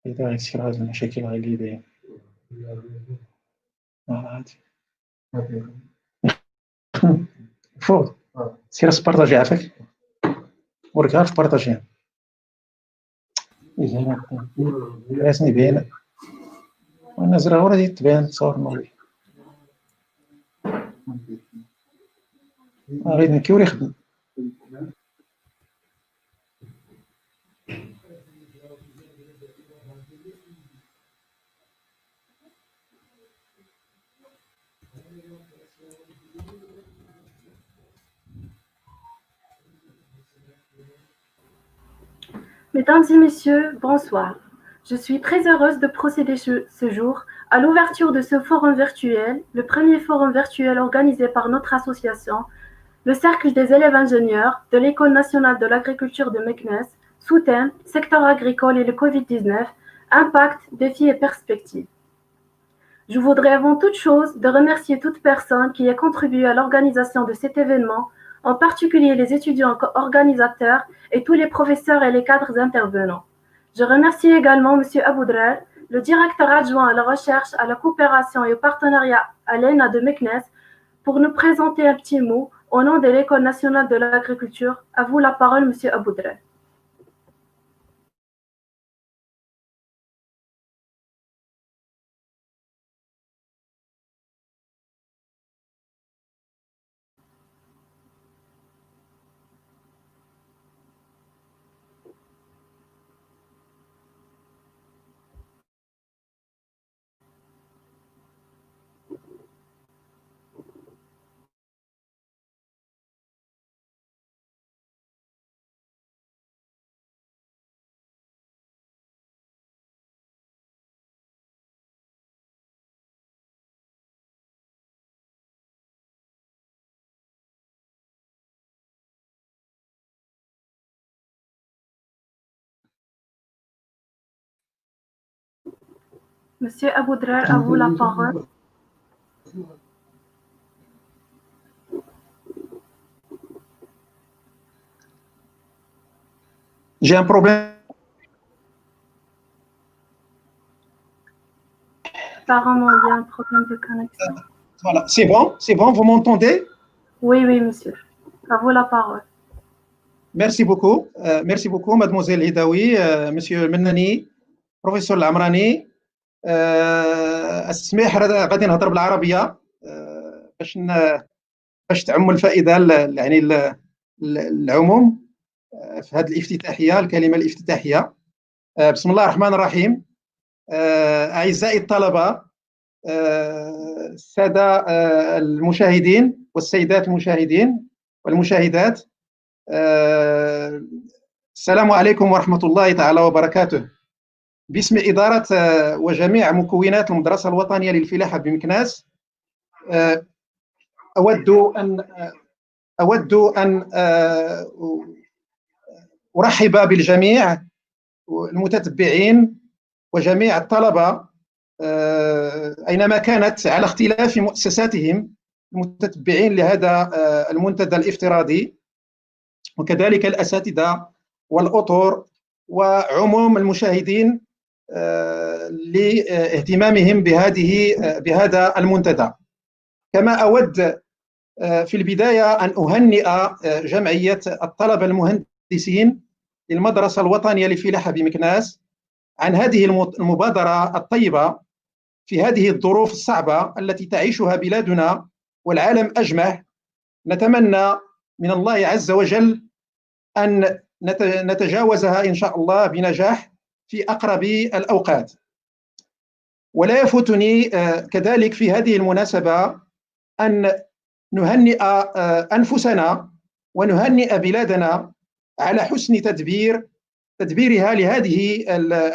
إذا غيصير هاد المشاكل اللي دايرين عادي فوق سير سبارطاجي عافاك وريك عارف بارطاجيها راسني باين وانا زرا ورا تبان تصور نوري غير نكي ورا يخدم Mesdames et messieurs, bonsoir. Je suis très heureuse de procéder ce jour à l'ouverture de ce forum virtuel, le premier forum virtuel organisé par notre association, le Cercle des élèves ingénieurs de l'École nationale de l'agriculture de Meknès, sous thème Secteur agricole et le Covid-19, impact, défis et perspectives. Je voudrais avant toute chose de remercier toute personne qui a contribué à l'organisation de cet événement, en particulier les étudiants organisateurs et tous les professeurs et les cadres intervenants. Je remercie également M. Aboudrer, le directeur adjoint à la recherche, à la coopération et au partenariat à l'ENA de Meknès, pour nous présenter un petit mot au nom de l'École nationale de l'agriculture. À vous la parole, M. Aboudrer. Monsieur Aboudrer, à vous la parole. J'ai un problème. Apparemment, il y a un problème de connexion. Voilà, c'est bon, vous m'entendez? Oui, oui, monsieur. À vous la parole. Merci beaucoup, mademoiselle Hidawi, monsieur Mennani, professeur العمراني. السماح غادي نهضر بالعربيه باش تعم الفائده يعني العموم في هذه الافتتاحيه، الكلمه الافتتاحيه. بسم الله الرحمن الرحيم. اعزائي الطلبه، الساده المشاهدين والسيدات المشاهدين والمشاهدات، السلام عليكم ورحمه الله تعالى وبركاته. باسم إدارة وجميع مكونات المدرسة الوطنية للفلاحة بمكناس، أود أن أرحب بالجميع المتتبعين وجميع الطلبة أينما كانت على اختلاف مؤسساتهم، المتتبعين لهذا المنتدى الافتراضي، وكذلك الأساتذة والأطر وعموم المشاهدين لاهتمامهم بهذا المنتدى. كما أود في البداية أن أهنئ جمعية الطلبة المهندسين للمدرسة الوطنية للفلاحة بمكناس عن هذه المبادرة الطيبة في هذه الظروف الصعبة التي تعيشها بلادنا والعالم أجمع. نتمنى من الله عز وجل أن نتجاوزها إن شاء الله بنجاح في أقرب الأوقات. ولا يفوتني كذلك في هذه المناسبة أن نهنئ أنفسنا ونهنئ بلادنا على حسن تدبيرها لهذه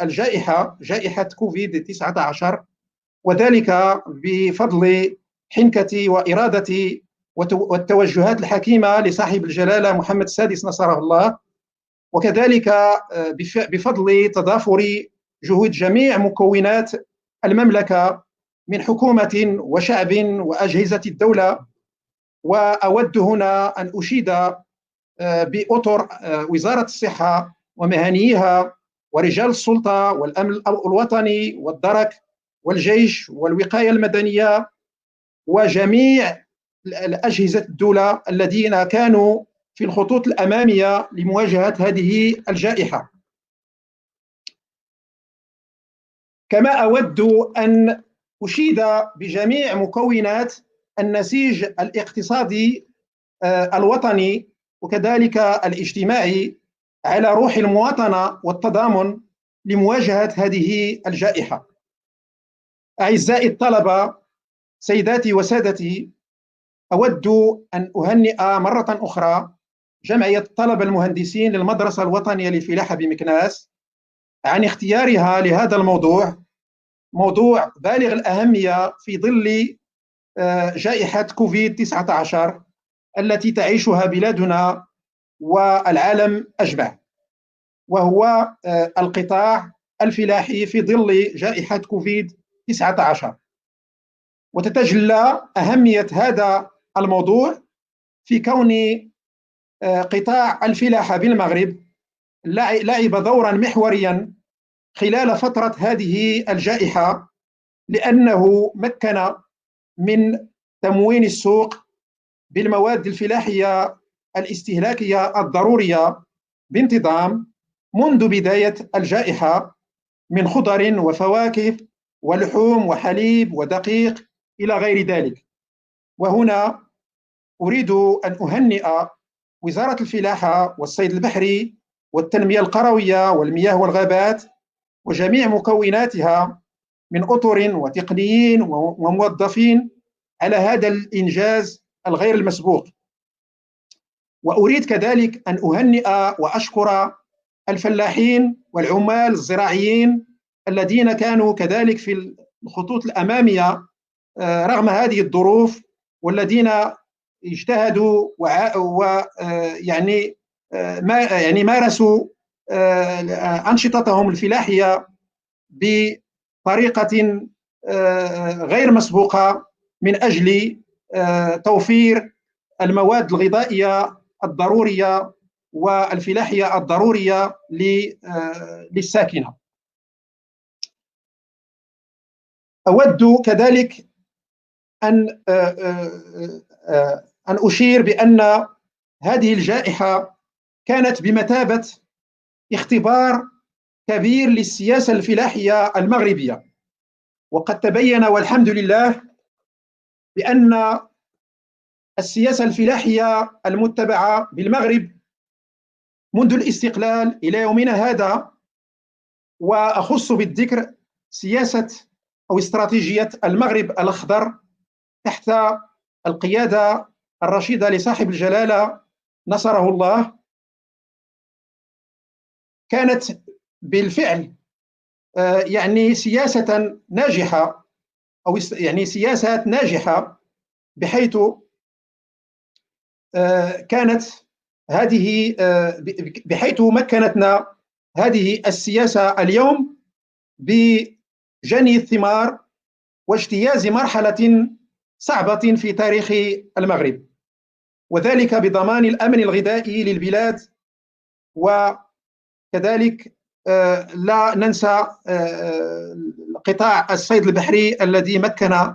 الجائحة، جائحة كوفيد-19، وذلك بفضل حنكة وإرادة والتوجهات الحكيمة لصاحب الجلالة محمد السادس نصره الله، وكذلك بفضل تضافر جهود جميع مكونات المملكة من حكومة وشعب وأجهزة الدولة. وأود هنا أن أشيد بأطر وزارة الصحة ومهنيها ورجال السلطة والأمن الوطني والدرك والجيش والوقاية المدنية وجميع الأجهزة الدولة الذين كانوا في الخطوط الأمامية لمواجهة هذه الجائحة. كما أود أن أشيد بجميع مكونات النسيج الاقتصادي الوطني وكذلك الاجتماعي على روح المواطنة والتضامن لمواجهة هذه الجائحة. أعزائي الطلبة، سيداتي وسادتي، أود أن أهنئ مرة أخرى جمعية الطلبة المهندسين للمدرسة الوطنية للفلاحة بمكناس عن اختيارها لهذا الموضوع، موضوع بالغ الأهمية في ظل جائحة كوفيد-19 التي تعيشها بلادنا والعالم أجمع، وهو القطاع الفلاحي في ظل جائحة كوفيد-19. وتتجلى أهمية هذا الموضوع في كون قطاع الفلاحة بالمغرب لعب دورا محوريا خلال فترة هذه الجائحة، لأنه مكن من تموين السوق بالمواد الفلاحية الاستهلاكية الضرورية بانتظام منذ بداية الجائحة، من خضر وفواكه ولحوم وحليب ودقيق إلى غير ذلك. وهنا أريد أن أهنئ وزارة الفلاحة والصيد البحري والتنمية القروية والمياه والغابات وجميع مكوناتها من أطر وتقنيين وموظفين على هذا الإنجاز الغير المسبوق. وأريد كذلك أن أهنئ وأشكر الفلاحين والعمال الزراعيين الذين كانوا كذلك في الخطوط الأمامية رغم هذه الظروف، والذين اجتهدوا ويعني مارسوا أنشطتهم الفلاحية بطريقة غير مسبوقة من أجل توفير المواد الغذائية الضرورية والفلاحية الضرورية للساكنة. أود كذلك أن أشير بأن هذه الجائحة كانت بمثابة اختبار كبير للسياسة الفلاحية المغربية، وقد تبين والحمد لله بأن السياسة الفلاحية المتبعة بالمغرب منذ الاستقلال إلى يومنا هذا، وأخص بالذكر سياسة أو استراتيجية المغرب الأخضر تحت القيادة الرشيدة لصاحب الجلالة نصره الله، كانت بالفعل يعني سياسة ناجحة، أو يعني سياسات ناجحة، بحيث كانت هذه بحيث مكنتنا هذه السياسة اليوم بجني الثمار واجتياز مرحلة صعبة في تاريخ المغرب، وذلك بضمان الأمن الغذائي للبلاد. وكذلك لا ننسى قطاع الصيد البحري الذي مكن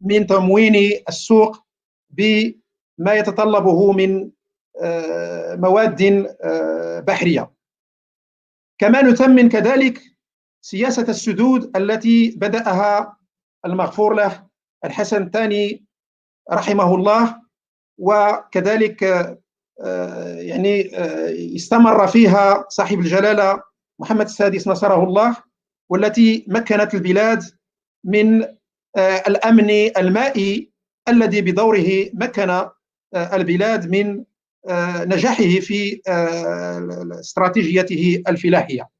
من تموين السوق بما يتطلبه من مواد بحرية. كما نثمن كذلك سياسة السدود التي بدأها المغفور له الحسن الثاني رحمه الله، وكذلك يعني استمر فيها صاحب الجلالة محمد السادس نصره الله، والتي مكنت البلاد من الأمن المائي الذي بدوره مكن البلاد من نجاحه في استراتيجيته الفلاحية.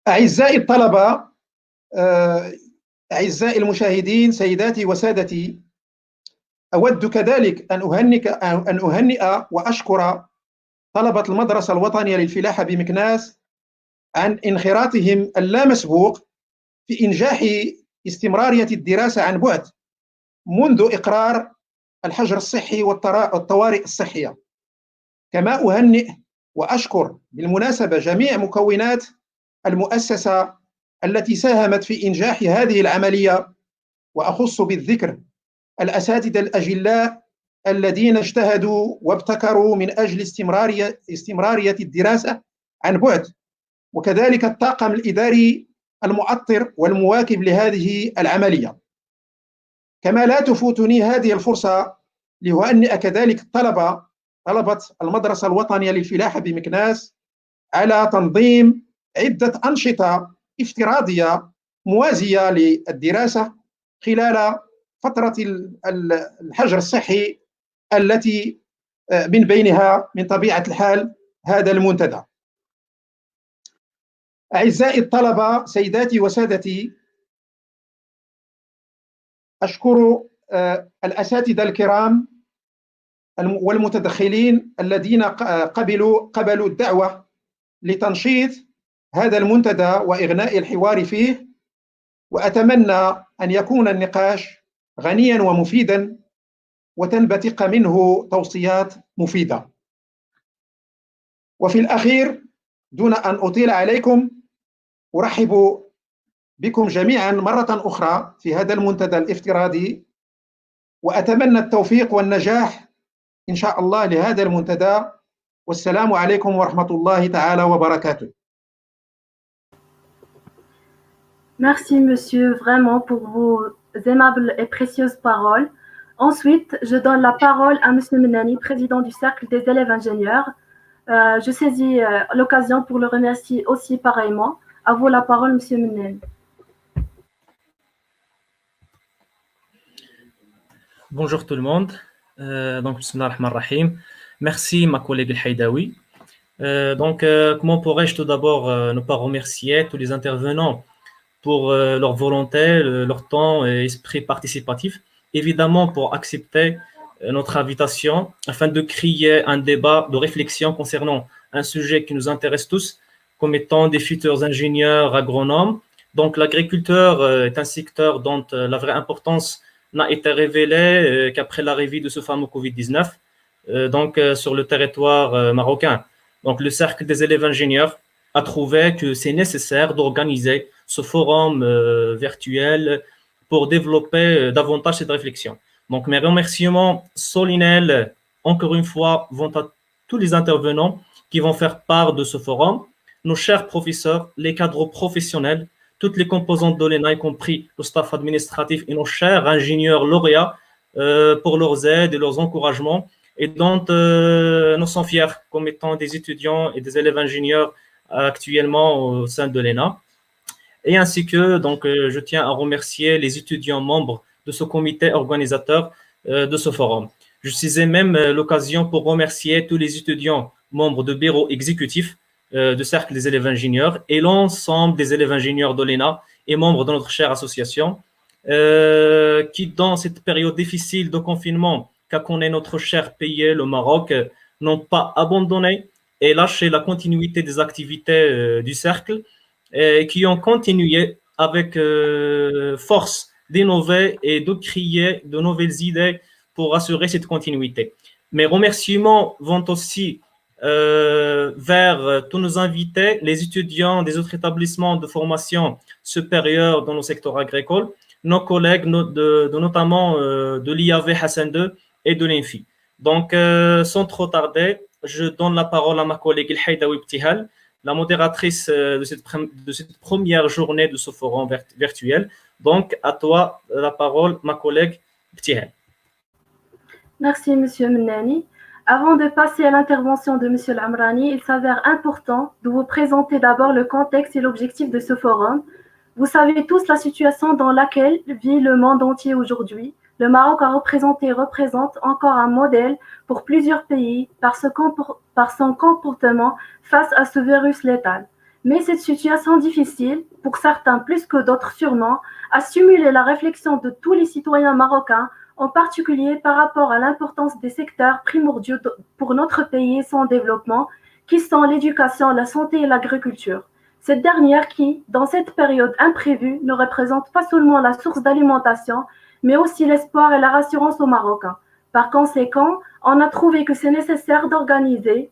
أعزائي الطلبة، أعزائي المشاهدين، سيداتي وسادتي، أود كذلك أن أهنئ وأشكر طلبة المدرسة الوطنية للفلاحة بمكناس عن انخراطهم اللامسبوق في إنجاح استمرارية الدراسة عن بعد منذ إقرار الحجر الصحي والطوارئ الصحية. كما أهنئ وأشكر بالمناسبة جميع مكونات المؤسسة التي ساهمت في إنجاح هذه العملية، وأخص بالذكر الأساتذة الأجلاء الذين اجتهدوا وابتكروا من أجل استمرارية الدراسة عن بعد، وكذلك الطاقم الإداري المؤطر والمواكب لهذه العملية. كما لا تفوتني هذه الفرصة لأهنئ كذلك طلبة المدرسة الوطنية للفلاحة بمكناس على تنظيم عدة أنشطة افتراضية موازية للدراسة خلال فترة الحجر الصحي التي من بينها من طبيعة الحال هذا المنتدى. أعزائي الطلبة، سيداتي وسادتي، أشكر الأساتذة الكرام والمتدخلين الذين قبلوا الدعوة لتنشيط هذا المنتدى وإغناء الحوار فيه، وأتمنى أن يكون النقاش غنيا ومفيدا وتنبثق منه توصيات مفيدة. وفي الأخير دون أن أطيل عليكم، أرحب بكم جميعا مرة أخرى في هذا المنتدى الافتراضي، وأتمنى التوفيق والنجاح إن شاء الله لهذا المنتدى. والسلام عليكم ورحمة الله تعالى وبركاته. Merci, monsieur, vraiment pour vos aimables et précieuses paroles. Ensuite, je donne la parole à monsieur Menani, président du Cercle des élèves ingénieurs. Je saisis l'occasion pour le remercier aussi pareillement. À vous la parole, monsieur Menani. Bonjour tout le monde. Donc, bismillah ar-Rahman ar-Rahim. Merci ma collègue El Haïdaoui. Comment pourrais-je tout d'abord ne pas remercier tous les intervenants pour leur volonté, leur temps et esprit participatif, évidemment pour accepter notre invitation afin de créer un débat de réflexion concernant un sujet qui nous intéresse tous comme étant des futurs ingénieurs agronomes. Donc l'agriculture est un secteur dont la vraie importance n'a été révélée qu'après l'arrivée de ce fameux Covid-19 sur le territoire marocain. Donc le Cercle des élèves ingénieurs a trouvé que c'est nécessaire d'organiser ce forum virtuel pour développer davantage cette réflexion. Donc mes remerciements solennels, encore une fois, vont à tous les intervenants qui vont faire part de ce forum, nos chers professeurs, les cadres professionnels, toutes les composantes de l'ENA, y compris le staff administratif et nos chers ingénieurs lauréats pour leurs aides et leurs encouragements, et dont nous sommes fiers comme étant des étudiants et des élèves ingénieurs actuellement au sein de l'ENA. Et ainsi que je tiens à remercier les étudiants membres de ce comité organisateur de ce forum. Je saisis même l'occasion pour remercier tous les étudiants membres de bureau exécutif de Cercle des élèves ingénieurs et l'ensemble des élèves ingénieurs de l'ENA et membres de notre chère association qui, dans cette période difficile de confinement qu'a connu notre cher pays, le Maroc, n'ont pas abandonné et lâché la continuité des activités du Cercle et qui ont continué avec force d'innover et de créer de nouvelles idées pour assurer cette continuité. Mes remerciements vont aussi vers tous nos invités, les étudiants des autres établissements de formation supérieure dans le secteur agricole, nos collègues notamment de l'IAV Hassan II et de l'INFI. Donc, sans trop tarder, je donne la parole à ma collègue El Haïdaoui Ibtihal, la modératrice de cette première journée de ce forum virtuel. Donc, à toi la parole, ma collègue Ibtihal. Merci, monsieur Menani. Avant de passer à l'intervention de monsieur Al-Amrani, il s'avère important de vous présenter d'abord le contexte et l'objectif de ce forum. Vous savez tous la situation dans laquelle vit le monde entier aujourd'hui. Le Maroc a représenté et représente encore un modèle pour plusieurs pays par son comportement face à ce virus létal. Mais cette situation difficile, pour certains plus que d'autres sûrement, a stimulé la réflexion de tous les citoyens marocains, en particulier par rapport à l'importance des secteurs primordiaux pour notre pays et son développement, qui sont l'éducation, la santé et l'agriculture. Cette dernière qui, dans cette période imprévue, ne représente pas seulement la source d'alimentation, mais aussi l'espoir et la rassurance aux Marocains. Par conséquent, on a trouvé que c'est nécessaire d'organiser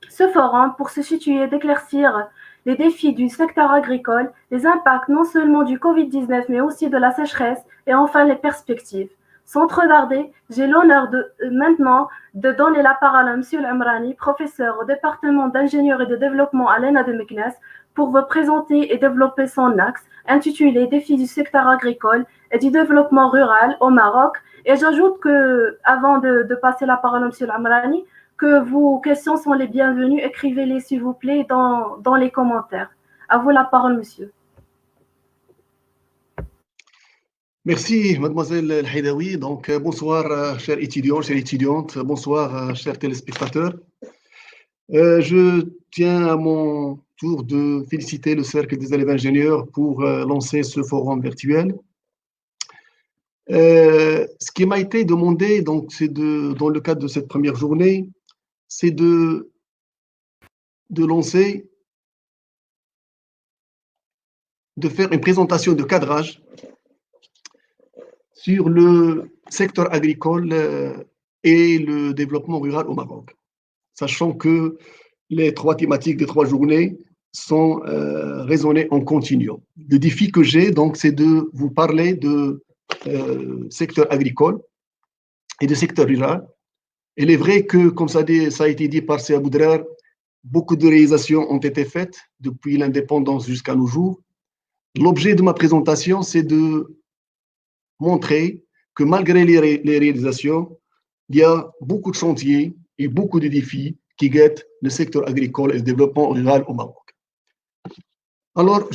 ce forum pour se situer et d'éclaircir les défis du secteur agricole, les impacts non seulement du Covid-19 mais aussi de la sécheresse et enfin les perspectives. Sans trop tarder, j'ai l'honneur maintenant de donner la parole à M. Amrani, professeur au département d'ingénierie et de développement à l'ENA de Meknès, pour vous présenter et développer son axe intitulé Défis du secteur agricole et du développement rural au Maroc. Et j'ajoute que, avant de passer la parole à M. Amrani, que vos questions sont les bienvenues. Écrivez-les, s'il vous plaît, dans les commentaires. À vous la parole, monsieur. Merci, mademoiselle El Haidaoui. Donc, bonsoir, chers étudiants, chères étudiantes. Bonsoir, chers téléspectateurs. Je tiens à mon tour de féliciter le Cercle des élèves ingénieurs pour lancer ce forum virtuel. Ce qui m'a été demandé, donc, c'est dans le cadre de cette première journée, c'est de lancer, de faire une présentation de cadrage sur le secteur agricole et le développement rural au Maroc, sachant que les trois thématiques des 3 journées sont raisonnées en continuant. Le défi que j'ai, donc, c'est de vous parler de secteur agricole et de secteur rural. Il est vrai que, comme ça a été dit par Sia Boudrer, beaucoup de réalisations ont été faites depuis l'indépendance jusqu'à nos jours. L'objet de ma présentation, c'est de montrer que malgré les réalisations, il y a beaucoup de chantiers et beaucoup de défis qui guettent le secteur agricole et le développement rural au Maroc. Alors,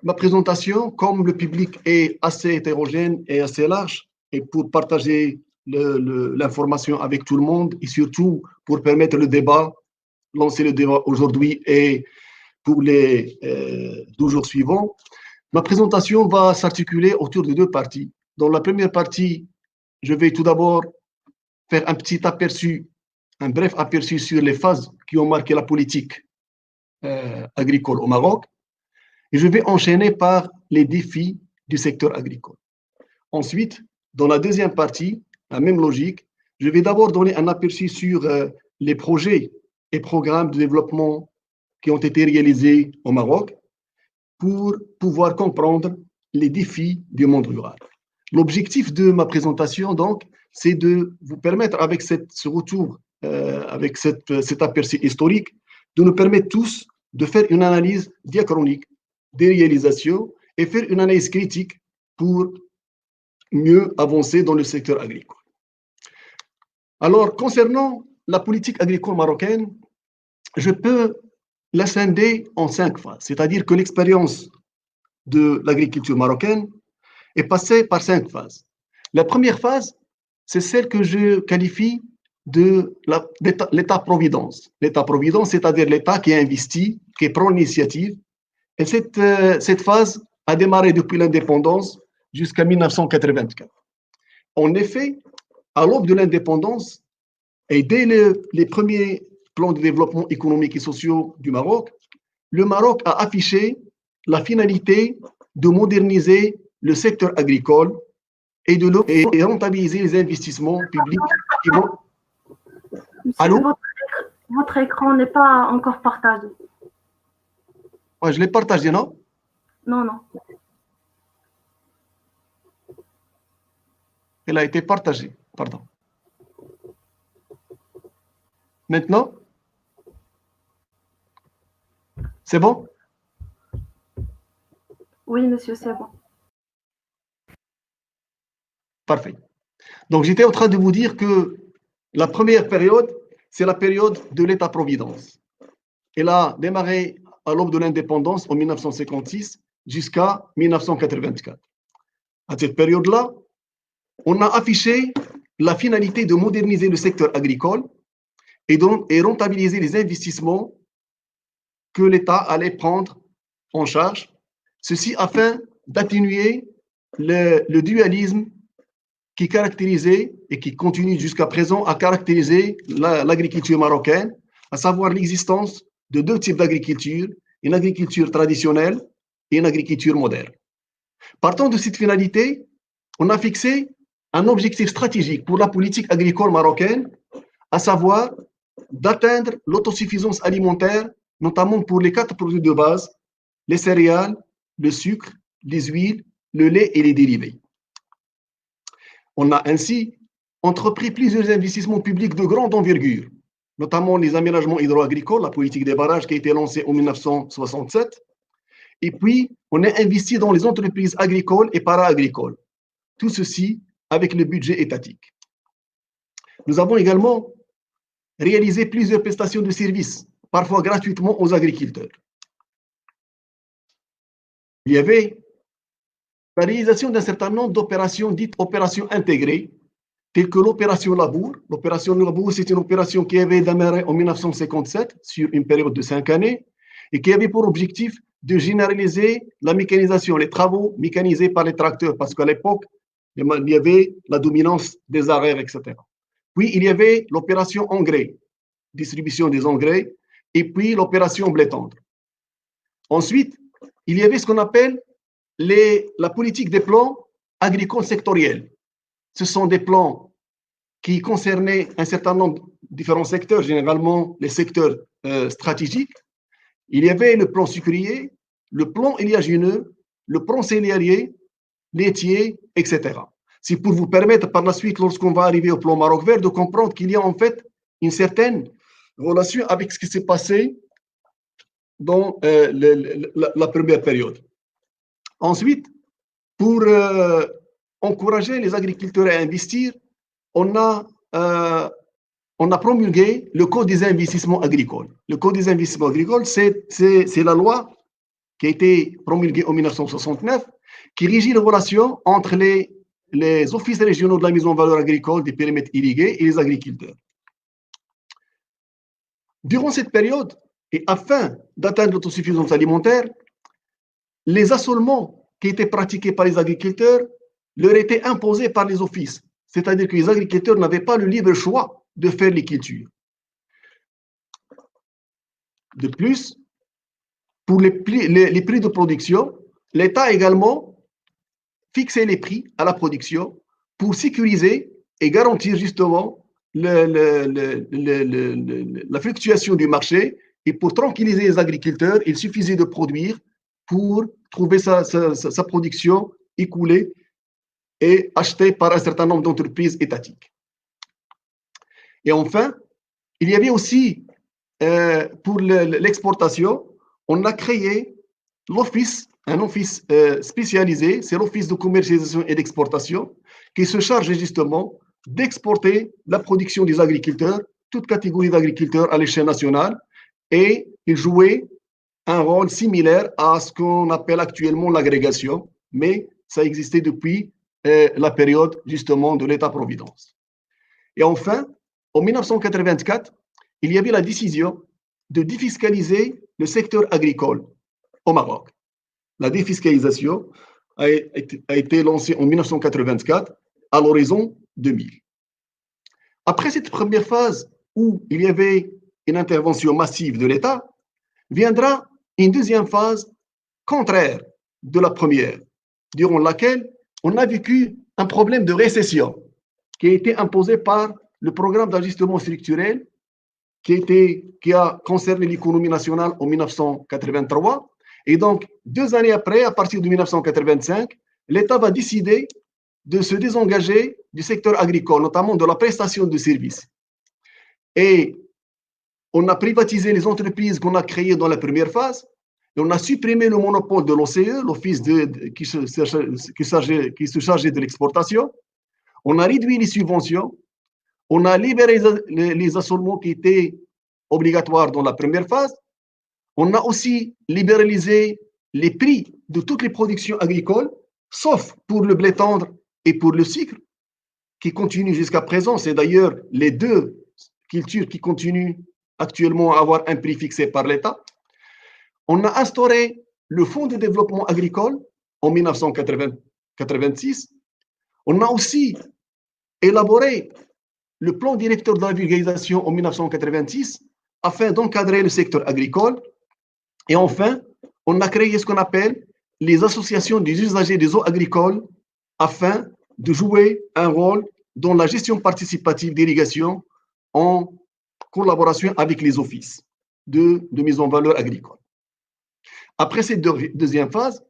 ma présentation, comme le public est assez hétérogène et assez large, et pour partager l'information avec tout le monde, et surtout pour permettre le débat, lancer le débat aujourd'hui et pour les 12 jours suivants, ma présentation va s'articuler autour de 2 parties. Dans la première partie, je vais tout d'abord faire un petit aperçu, un bref aperçu sur les phases qui ont marqué la politique agricole au Maroc. Et je vais enchaîner par les défis du secteur agricole. Ensuite, dans la deuxième partie, la même logique, je vais d'abord donner un aperçu sur les projets et programmes de développement qui ont été réalisés au Maroc pour pouvoir comprendre les défis du monde rural. L'objectif de ma présentation, donc, c'est de vous permettre, avec ce retour, avec cet aperçu historique, de nous permettre tous de faire une analyse diachronique des réalisations et faire une analyse critique pour mieux avancer dans le secteur agricole. Alors, concernant la politique agricole marocaine, je peux la scinder en 5 phases, c'est-à-dire que l'expérience de l'agriculture marocaine est passée par 5 phases. La première phase, c'est celle que je qualifie de l'État-providence. L'État-providence, c'est-à-dire l'État qui investit, qui prend l'initiative. Et cette phase a démarré depuis l'indépendance jusqu'à 1984. En effet, à l'aube de l'indépendance et dès les premiers plans de développement économique et sociaux du Maroc, le Maroc a affiché la finalité de moderniser le secteur agricole et rentabiliser les investissements publics qui vont... Allô? Votre écran n'est pas encore partagé. Ouais, je l'ai partagé, non? Non, non. Elle a été partagée, pardon. Maintenant? C'est bon? Oui, monsieur, c'est bon. Parfait. Donc, j'étais en train de vous dire que la première période, c'est la période de l'État-providence. Elle a démarré à l'aube de l'indépendance en 1956 jusqu'à 1984. À cette période-là, on a affiché la finalité de moderniser le secteur agricole et rentabiliser les investissements que l'État allait prendre en charge, ceci afin d'atténuer le dualisme qui caractérisait et qui continue jusqu'à présent à caractériser l'agriculture marocaine, à savoir l'existence de 2 types d'agriculture, une agriculture traditionnelle et une agriculture moderne. Partant de cette finalité, on a fixé un objectif stratégique pour la politique agricole marocaine, à savoir d'atteindre l'autosuffisance alimentaire, notamment pour les 4 produits de base, les céréales, le sucre, les huiles, le lait et les dérivés. On a ainsi entrepris plusieurs investissements publics de grande envergure, notamment les aménagements hydro-agricoles, la politique des barrages qui a été lancée en 1967. Et puis, on a investi dans les entreprises agricoles et para-agricoles. Tout ceci avec le budget étatique. Nous avons également réalisé plusieurs prestations de services, parfois gratuitement aux agriculteurs. Il y avait la réalisation d'un certain nombre d'opérations dites opérations intégrées, telles que l'opération Labour. L'opération Labour, c'est une opération qui avait démarré en 1957 sur une période de 5 années et qui avait pour objectif de généraliser la mécanisation, les travaux mécanisés par les tracteurs, parce qu'à l'époque, il y avait la dominance des arrêts, etc. Puis, il y avait l'opération engrais, distribution des engrais, et puis l'opération blé tendre. Ensuite, il y avait ce qu'on appelle la politique des plans agricoles sectoriels. Ce sont des plans qui concernaient un certain nombre de différents secteurs, généralement les secteurs stratégiques. Il y avait le plan sucrier, le plan éliagineux, le plan céréalier, laitier, etc. C'est pour vous permettre par la suite, lorsqu'on va arriver au plan Maroc vert, de comprendre qu'il y a en fait une certaine relation avec ce qui s'est passé dans la première période. Ensuite, pour encourager les agriculteurs à investir, on a promulgué le Code des investissements agricoles. Le Code des investissements agricoles, c'est la loi qui a été promulguée en 1969, qui régit les relations entre les offices régionaux de la mise en valeur agricole des périmètres irrigués et les agriculteurs. Durant cette période, et afin d'atteindre l'autosuffisance alimentaire, les assolements qui étaient pratiqués par les agriculteurs leur étaient imposés par les offices. C'est-à-dire que les agriculteurs n'avaient pas le libre choix de faire les cultures. De plus, pour les prix de production, l'État a également fixé les prix à la production pour sécuriser et garantir justement la fluctuation du marché. Et pour tranquilliser les agriculteurs, il suffisait de produire pour trouver sa production écoulée et achetée par un certain nombre d'entreprises étatiques. Et enfin, il y avait aussi, pour l'exportation, on a créé un office spécialisé, c'est l'Office de commercialisation et d'exportation, qui se charge justement d'exporter la production des agriculteurs, toute catégorie d'agriculteurs à l'échelle nationale, et il jouait un rôle similaire à ce qu'on appelle actuellement l'agrégation, mais ça existait depuis la période justement de l'État-providence. Et enfin, en 1984, il y avait la décision de défiscaliser le secteur agricole au Maroc. La défiscalisation a été lancée en 1984 à l'horizon 2000. Après cette première phase où il y avait une intervention massive de l'État, viendra une deuxième phase contraire de la première, durant laquelle on a vécu un problème de récession qui a été imposé par le programme d'ajustement structurel qui a concerné l'économie nationale en 1983. Et donc, 2 années après, à partir de 1985, l'État va décider de se désengager du secteur agricole, notamment de la prestation de services. Et on a privatisé les entreprises qu'on a créées dans la première phase, et on a supprimé le monopole de l'OCE, l'office qui se chargeait de l'exportation. On a réduit les subventions, on a libéré les assolements qui étaient obligatoires dans la première phase. On a aussi libéralisé les prix de toutes les productions agricoles, sauf pour le blé tendre et pour le sucre, qui continuent jusqu'à présent. C'est d'ailleurs les 2 cultures qui continuent actuellement à avoir un prix fixé par l'État. On a instauré le Fonds de développement agricole en 1986. On a aussi élaboré le plan directeur de la vulgarisation en 1986 afin d'encadrer le secteur agricole. Et enfin, on a créé ce qu'on appelle les associations des usagers des eaux agricoles afin de jouer un rôle dans la gestion participative d'irrigation en collaboration avec les offices de mise en valeur agricole. Après cette deuxième phase,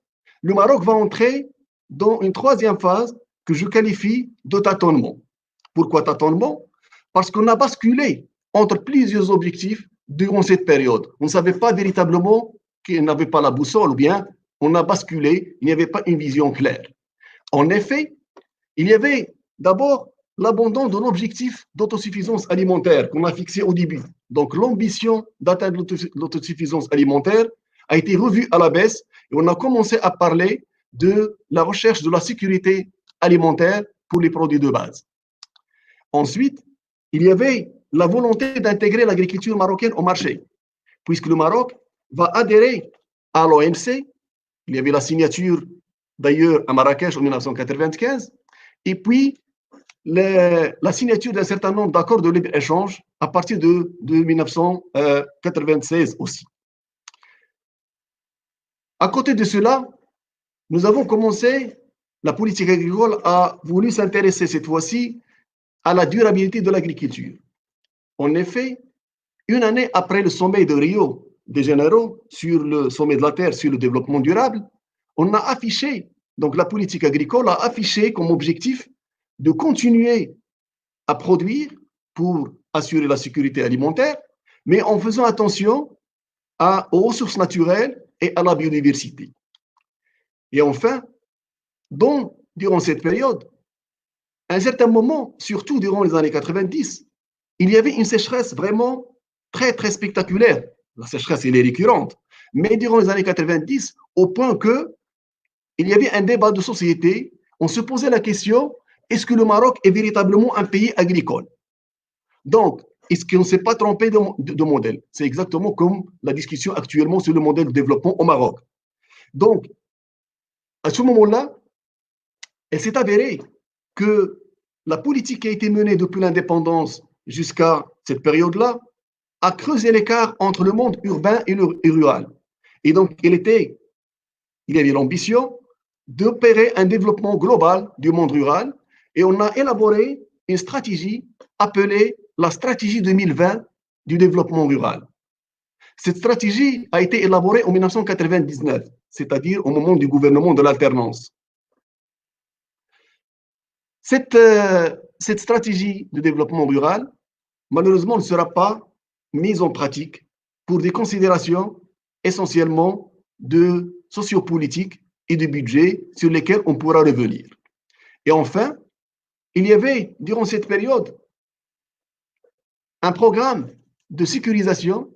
le Maroc va entrer dans une troisième phase que je qualifie de tâtonnement. Pourquoi tâtonnement? Parce qu'on a basculé entre plusieurs objectifs durant cette période. On ne savait pas véritablement qu'il n'avait pas la boussole, ou bien on a basculé, il n'y avait pas une vision claire. En effet, il y avait d'abord l'abandon de l'objectif d'autosuffisance alimentaire qu'on a fixé au début. Donc l'ambition d'atteindre l'autosuffisance alimentaire a été revue à la baisse et on a commencé à parler de la recherche de la sécurité alimentaire pour les produits de base. Ensuite, il y avait la volonté d'intégrer l'agriculture marocaine au marché, puisque le Maroc va adhérer à l'OMC. Il y avait la signature d'ailleurs à Marrakech en 1995, et puis la signature d'un certain nombre d'accords de libre-échange à partir de 1996 aussi. À côté de cela, nous avons commencé, la politique agricole a voulu s'intéresser cette fois-ci à la durabilité de l'agriculture. En effet, une année après le sommet de Rio de Janeiro sur le sommet de la Terre sur le développement durable, on a affiché, donc la politique agricole a affiché comme objectif de continuer à produire pour assurer la sécurité alimentaire, mais en faisant attention aux ressources naturelles et à la biodiversité. Et enfin, durant cette période, à un certain moment, surtout durant les années 90, il y avait une sécheresse vraiment très, très spectaculaire. La sécheresse, elle est récurrente. Mais durant les années 90, au point que il y avait un débat de société, on se posait la question, est-ce que le Maroc est véritablement un pays agricole? Donc, est-ce qu'on ne s'est pas trompé de modèle? C'est exactement comme la discussion actuellement sur le modèle de développement au Maroc. Donc, à ce moment-là, elle s'est avérée que la politique qui a été menée depuis l'indépendance jusqu'à cette période-là a creusé l'écart entre le monde urbain et rural. Et donc, il y avait l'ambition d'opérer un développement global du monde rural et on a élaboré une stratégie appelée la stratégie 2020 du développement rural. Cette stratégie a été élaborée en 1999, c'est-à-dire au moment du gouvernement de l'alternance. Cette stratégie de développement rural, malheureusement, ne sera pas mise en pratique pour des considérations essentiellement de sociopolitique et de budget sur lesquels on pourra revenir. Et enfin, il y avait, durant cette période, un programme de sécurisation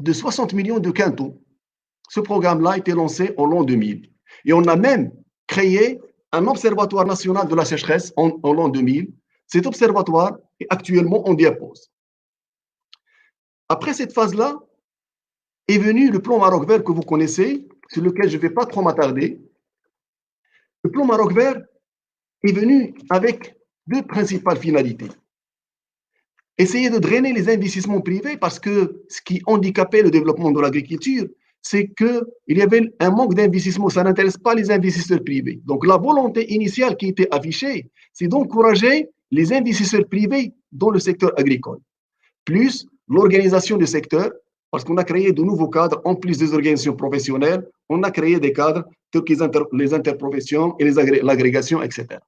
de 60 millions de quintaux. Ce programme-là a été lancé en l'an 2000. Et on a même créé un observatoire national de la sécheresse en l'an 2000. Cet observatoire est actuellement en diapose. Après cette phase-là, est venu le plan Maroc vert que vous connaissez, sur lequel je ne vais pas trop m'attarder. Le plan Maroc vert est venu avec deux principales finalités. Essayer de drainer les investissements privés parce que ce qui handicapait le développement de l'agriculture, c'est qu'il y avait un manque d'investissement. Ça n'intéresse pas les investisseurs privés. Donc la volonté initiale qui était affichée, c'est d'encourager les investisseurs privés dans le secteur agricole. Plus l'organisation du secteur, parce qu'on a créé de nouveaux cadres, en plus des organisations professionnelles, on a créé des cadres tels que les interprofessions et l'agrégation, etc.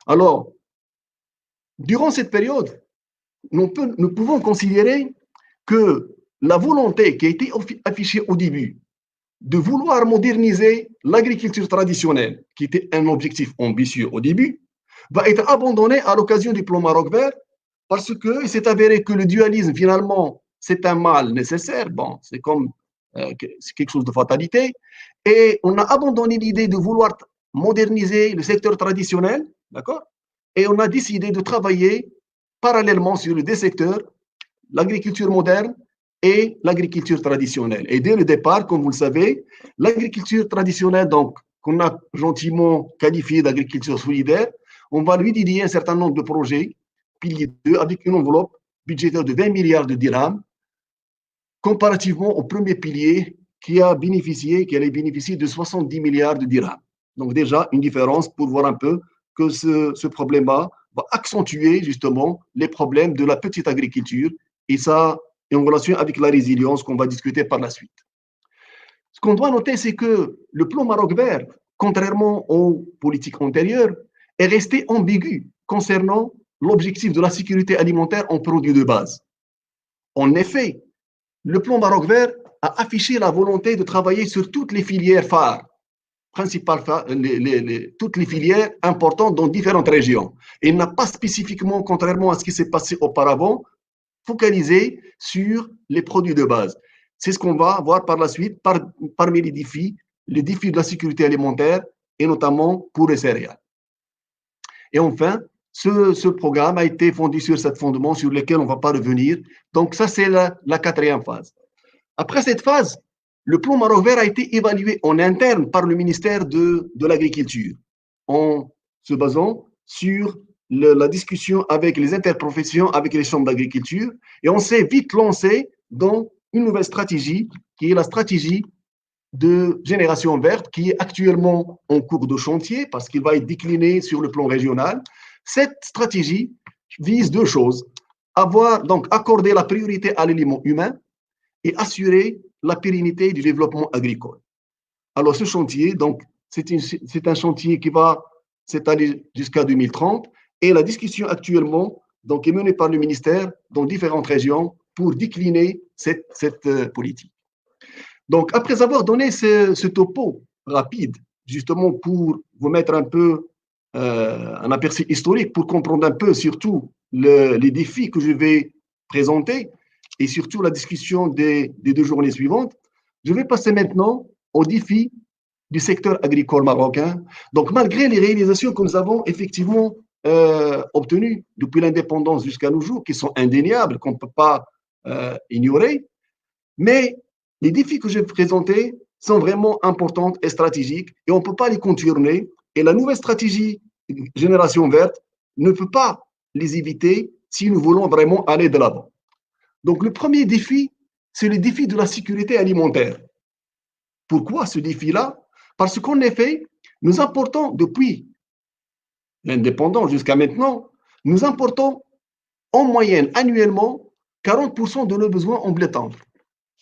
Alors, durant cette période, nous pouvons considérer que la volonté qui a été affichée au début de vouloir moderniser l'agriculture traditionnelle, qui était un objectif ambitieux au début, va être abandonnée à l'occasion du plan Maroc vert parce qu'il s'est avéré que le dualisme, finalement, c'est un mal nécessaire. Bon, c'est comme c'est quelque chose de fatalité. Et on a abandonné l'idée de vouloir moderniser le secteur traditionnel, d'accord? Et on a décidé de travailler parallèlement sur les deux secteurs, l'agriculture moderne et l'agriculture traditionnelle. Et dès le départ, comme vous le savez, l'agriculture traditionnelle, donc qu'on a gentiment qualifiée d'agriculture solidaire, on va lui dédier un certain nombre de projets, pilier 2, avec une enveloppe budgétaire de 20 milliards de dirhams, comparativement au premier pilier qui allait bénéficier de 70 milliards de dirhams. Donc déjà, une différence pour voir un peu que ce problème-là va accentuer justement les problèmes de la petite agriculture et ça est en relation avec la résilience qu'on va discuter par la suite. Ce qu'on doit noter, c'est que le plan Maroc vert, contrairement aux politiques antérieures, est resté ambigu concernant l'objectif de la sécurité alimentaire en produits de base. En effet, le plan Maroc vert a affiché la volonté de travailler sur toutes les filières phares, principales, toutes les filières importantes dans différentes régions. Il n'a pas spécifiquement, contrairement à ce qui s'est passé auparavant, focalisé sur les produits de base. C'est ce qu'on va voir par la suite parmi les défis de la sécurité alimentaire et notamment pour les céréales. Et enfin, ce programme a été fondé sur ce fondement sur lequel on ne va pas revenir. Donc ça, c'est la quatrième phase. Après cette phase, le plan Maroc vert a été évalué en interne par le ministère de l'Agriculture en se basant sur la discussion avec les interprofessions, avec les chambres d'agriculture, et on s'est vite lancé dans une nouvelle stratégie qui est la stratégie de génération verte qui est actuellement en cours de chantier parce qu'il va être décliné sur le plan régional. Cette stratégie vise deux choses, donc accorder la priorité à l'élément humain et assurer la pérennité du développement agricole. Alors ce chantier, donc, c'est un chantier qui va s'étaler jusqu'à 2030 et la discussion actuellement donc, est menée par le ministère dans différentes régions pour décliner cette politique. Donc, après avoir donné ce topo rapide, justement pour vous mettre un peu un aperçu historique, pour comprendre un peu surtout les défis que je vais présenter et surtout la discussion des 2 journées suivantes, je vais passer maintenant aux défis du secteur agricole marocain. Donc, malgré les réalisations que nous avons effectivement obtenues depuis l'indépendance jusqu'à nos jours, qui sont indéniables, qu'on ne peut pas ignorer, mais les défis que je vais présenter sont vraiment importants et stratégiques et on ne peut pas les contourner. Et la nouvelle stratégie Génération verte ne peut pas les éviter si nous voulons vraiment aller de l'avant. Donc, le premier défi, c'est le défi de la sécurité alimentaire. Pourquoi ce défi-là? Parce qu'en effet, nous importons depuis l'indépendance jusqu'à maintenant, nous importons en moyenne annuellement 40% de nos besoins en blé tendre.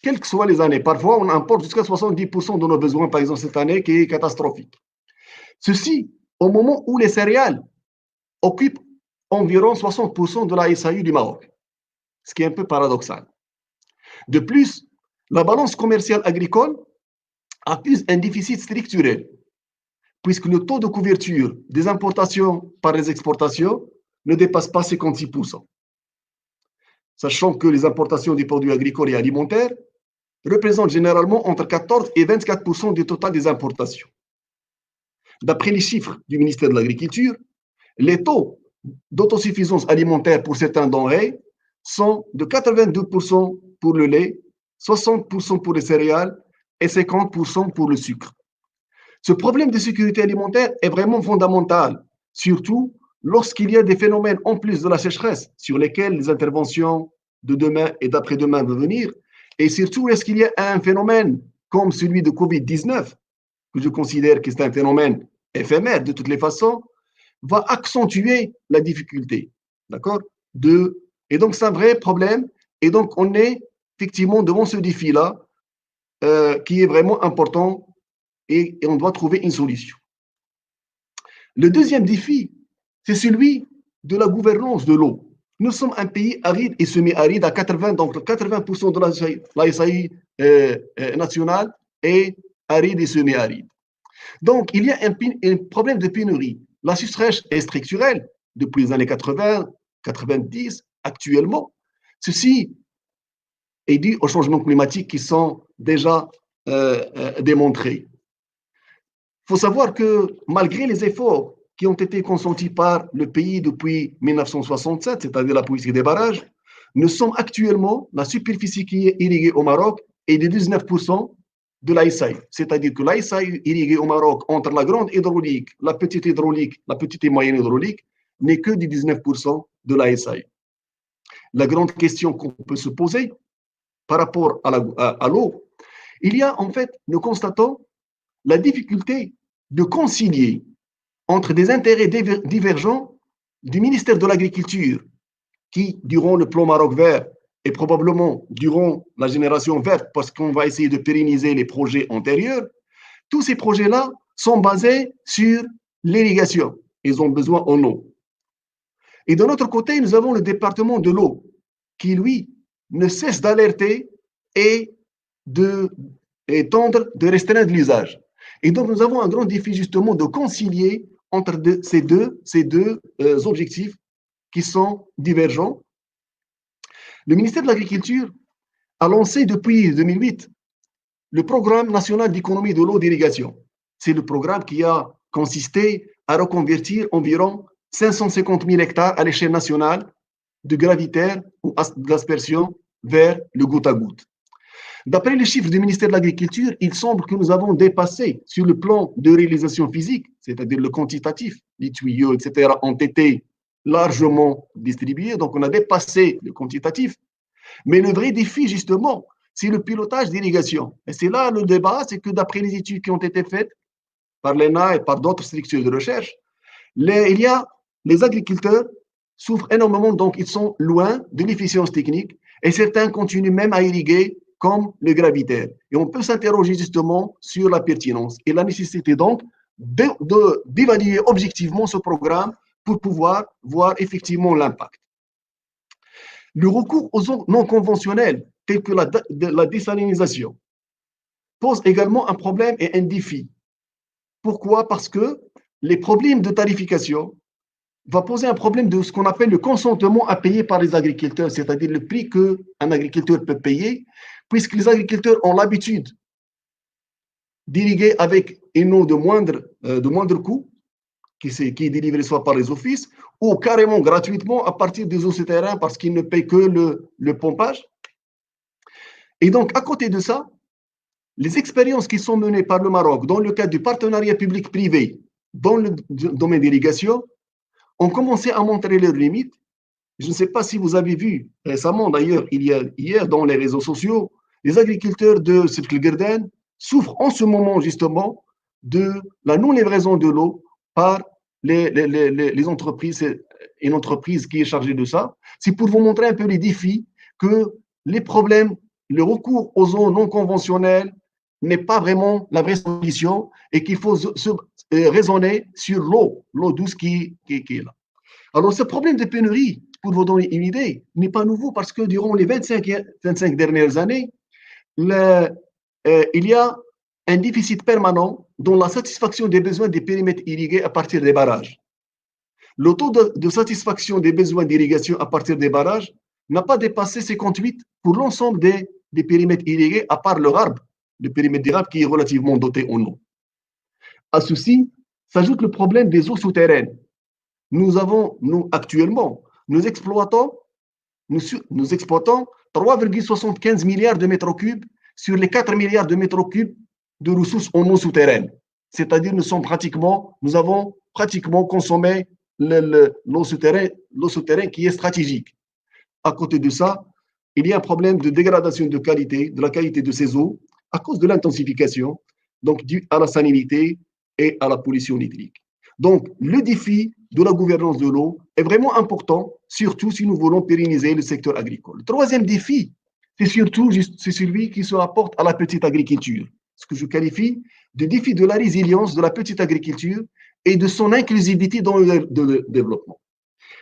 Quelles que soient les années. Parfois, on importe jusqu'à 70% de nos besoins, par exemple cette année, qui est catastrophique. Ceci, au moment où les céréales occupent environ 60% de la SAU du Maroc, ce qui est un peu paradoxal. De plus, la balance commerciale agricole accuse un déficit structurel, puisque le taux de couverture des importations par les exportations ne dépasse pas 56%. Sachant que les importations des produits agricoles et alimentaires représentent généralement entre 14 et 24% du total des importations. D'après les chiffres du ministère de l'Agriculture, les taux d'autosuffisance alimentaire pour certains denrées sont de 82% pour le lait, 60% pour les céréales et 50% pour le sucre. Ce problème de sécurité alimentaire est vraiment fondamental, surtout lorsqu'il y a des phénomènes en plus de la sécheresse sur lesquels les interventions de demain et d'après-demain vont venir, et surtout lorsqu'il y a un phénomène comme celui de Covid-19, que je considère que c'est un phénomène éphémère de toutes les façons, va accentuer la difficulté. D'accord? Et donc, c'est un vrai problème. Et donc, on est effectivement devant ce défi-là qui est vraiment important et on doit trouver une solution. Le deuxième défi, c'est celui de la gouvernance de l'eau. Nous sommes un pays aride et semi-aride à 80%, donc 80% de la SAI nationale est aride et semi-aride. Donc, il y a un problème de pénurie. La sécheresse est structurelle depuis les années 80, 90, actuellement. Ceci est dû aux changements climatiques qui sont déjà démontrés. Il faut savoir que malgré les efforts qui ont été consentis par le pays depuis 1967, c'est-à-dire la politique des barrages, nous sommes actuellement, la superficie qui est irriguée au Maroc est de 19% de la SAU. C'est-à-dire que la SAU irriguée au Maroc entre la grande hydraulique, la petite et moyenne hydraulique, n'est que de 19% de la SAU. La grande question qu'on peut se poser par rapport à l'eau, il y a en fait, nous constatons la difficulté de concilier entre des intérêts divergents du ministère de l'Agriculture, qui, durant le plan Maroc vert, et probablement durant la génération verte, parce qu'on va essayer de pérenniser les projets antérieurs, tous ces projets-là sont basés sur l'irrigation. Ils ont besoin en eau. Et de notre côté, nous avons le département de l'eau, qui, lui, ne cesse d'alerter et tendre de restreindre l'usage. Et donc, nous avons un grand défi, justement, de concilier entre ces deux objectifs qui sont divergents. Le ministère de l'Agriculture a lancé depuis 2008 le programme national d'économie de l'eau d'irrigation. C'est le programme qui a consisté à reconvertir environ 550 000 hectares à l'échelle nationale de gravitaire ou d'aspersion vers le goutte à goutte. D'après les chiffres du ministère de l'Agriculture, il semble que nous avons dépassé sur le plan de réalisation physique, c'est-à-dire le quantitatif, les tuyaux, etc., ont été largement distribués, donc on a dépassé le quantitatif. Mais le vrai défi, justement, c'est le pilotage d'irrigation. Et c'est là le débat, c'est que d'après les études qui ont été faites par l'ENA et par d'autres structures de recherche, les agriculteurs souffrent énormément, donc ils sont loin de l'efficience technique et certains continuent même à irriguer comme le gravitaire. Et on peut s'interroger justement sur la pertinence et la nécessité donc d'évaluer objectivement ce programme pour pouvoir voir effectivement l'impact. Le recours aux eaux non conventionnelles, telles que la désalinisation, pose également un problème et un défi. Pourquoi? Parce que les problèmes de tarification vont poser un problème de ce qu'on appelle le consentement à payer par les agriculteurs, c'est-à-dire le prix qu'un agriculteur peut payer, puisque les agriculteurs ont l'habitude d'irriguer avec une eau de moindre coût, qui est délivrée soit par les offices, ou carrément gratuitement à partir des eaux souterraines parce qu'ils ne payent que le pompage. Et donc, à côté de ça, les expériences qui sont menées par le Maroc dans le cadre du partenariat public-privé dans le domaine d'irrigation ont commencé à montrer leurs limites. Je ne sais pas si vous avez vu récemment, d'ailleurs, hier dans les réseaux sociaux, les agriculteurs de Sefkelgerden souffrent en ce moment justement de la non-livraison de l'eau par les entreprises, une entreprise qui est chargée de ça. C'est pour vous montrer un peu les défis que les problèmes, le recours aux eaux non conventionnelles n'est pas vraiment la vraie solution et qu'il faut raisonner sur l'eau douce qui est là. Alors, ce problème de pénurie, pour vous donner une idée, n'est pas nouveau parce que durant les 25 dernières années, il y a un déficit permanent dans la satisfaction des besoins des périmètres irrigués à partir des barrages. Le taux de satisfaction des besoins d'irrigation à partir des barrages n'a pas dépassé 58 pour l'ensemble des périmètres irrigués, à part le RARB, le périmètre d'Irab qui est relativement doté en eau. À ceci s'ajoute le problème des eaux souterraines. Actuellement, nous exploitons 3,75 milliards de mètres cubes sur les 4 milliards de mètres cubes de ressources en eau souterraine. C'est-à-dire nous avons pratiquement consommé l'eau souterraine qui est stratégique. À côté de ça, il y a un problème de dégradation de la qualité de ces eaux à cause de l'intensification, donc due à la salinité et à la pollution hydrique. Donc, le défi de la gouvernance de l'eau est vraiment important, surtout si nous voulons pérenniser le secteur agricole. Le troisième défi, c'est celui qui se rapporte à la petite agriculture, ce que je qualifie de défi de la résilience de la petite agriculture et de son inclusivité dans le développement.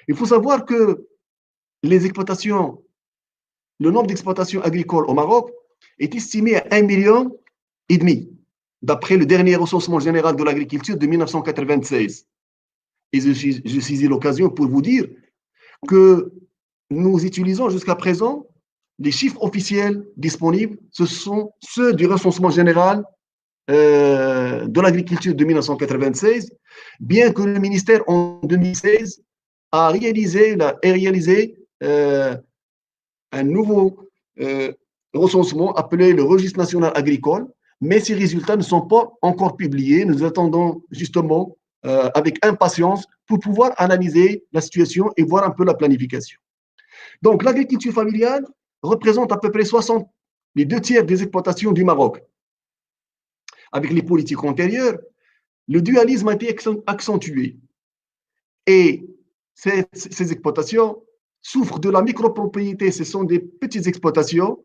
Il faut savoir que le nombre d'exploitations agricoles au Maroc est estimé à 1,5 million, d'après le dernier recensement général de l'agriculture de 1996. Et je saisis l'occasion pour vous dire que nous utilisons jusqu'à présent les chiffres officiels disponibles, ce sont ceux du recensement général de l'agriculture de 1996, bien que le ministère en 2016 a réalisé un nouveau recensement appelé le registre national agricole, mais ces résultats ne sont pas encore publiés. Nous attendons justement avec impatience pour pouvoir analyser la situation et voir un peu la planification. Donc, l'agriculture familiale représente à peu près les 2 tiers des exploitations du Maroc. Avec les politiques antérieures, le dualisme a été accentué. Et ces exploitations souffrent de la micropropriété. Ce sont des petites exploitations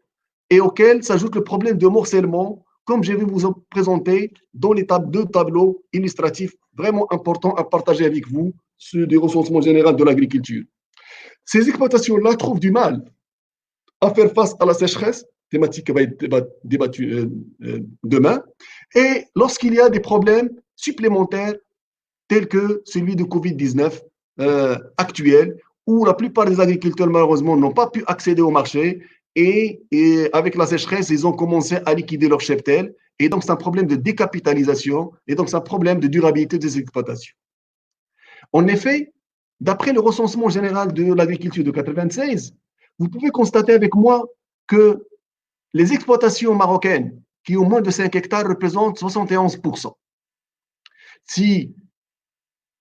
et auxquelles s'ajoute le problème de morcellement, comme je vais vous en présenter dans les deux tableaux illustratifs vraiment importants à partager avec vous, ceux du recensement général de l'agriculture. Ces exploitations-là trouvent du mal à faire face à la sécheresse, thématique qui va être débattue demain, et lorsqu'il y a des problèmes supplémentaires tels que celui de Covid-19 actuel, où la plupart des agriculteurs, malheureusement, n'ont pas pu accéder au marché et avec la sécheresse, ils ont commencé à liquider leur cheptel. Et donc, c'est un problème de décapitalisation et donc, c'est un problème de durabilité des exploitations. En effet, d'après le recensement général de l'agriculture de 1996, vous pouvez constater avec moi que les exploitations marocaines qui ont moins de 5 hectares représentent 71%. Si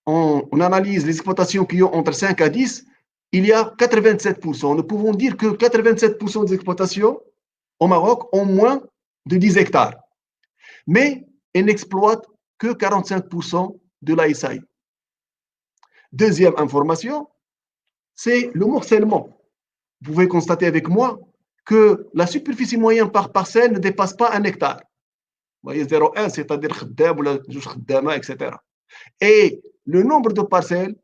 on analyse les exploitations qui ont entre 5 à 10, il y a 87%. Nous pouvons dire que 87% des exploitations au Maroc ont moins de 10 hectares. Mais elles n'exploitent que 45% de la SAI. Deuxième information, c'est le morcellement. Vous pouvez constater avec moi que la superficie moyenne par parcelle ne dépasse pas 1 hectare. Vous voyez, 0,1, c'est-à-dire khaddam ou la khaddama, etc. Et le nombre de parcelles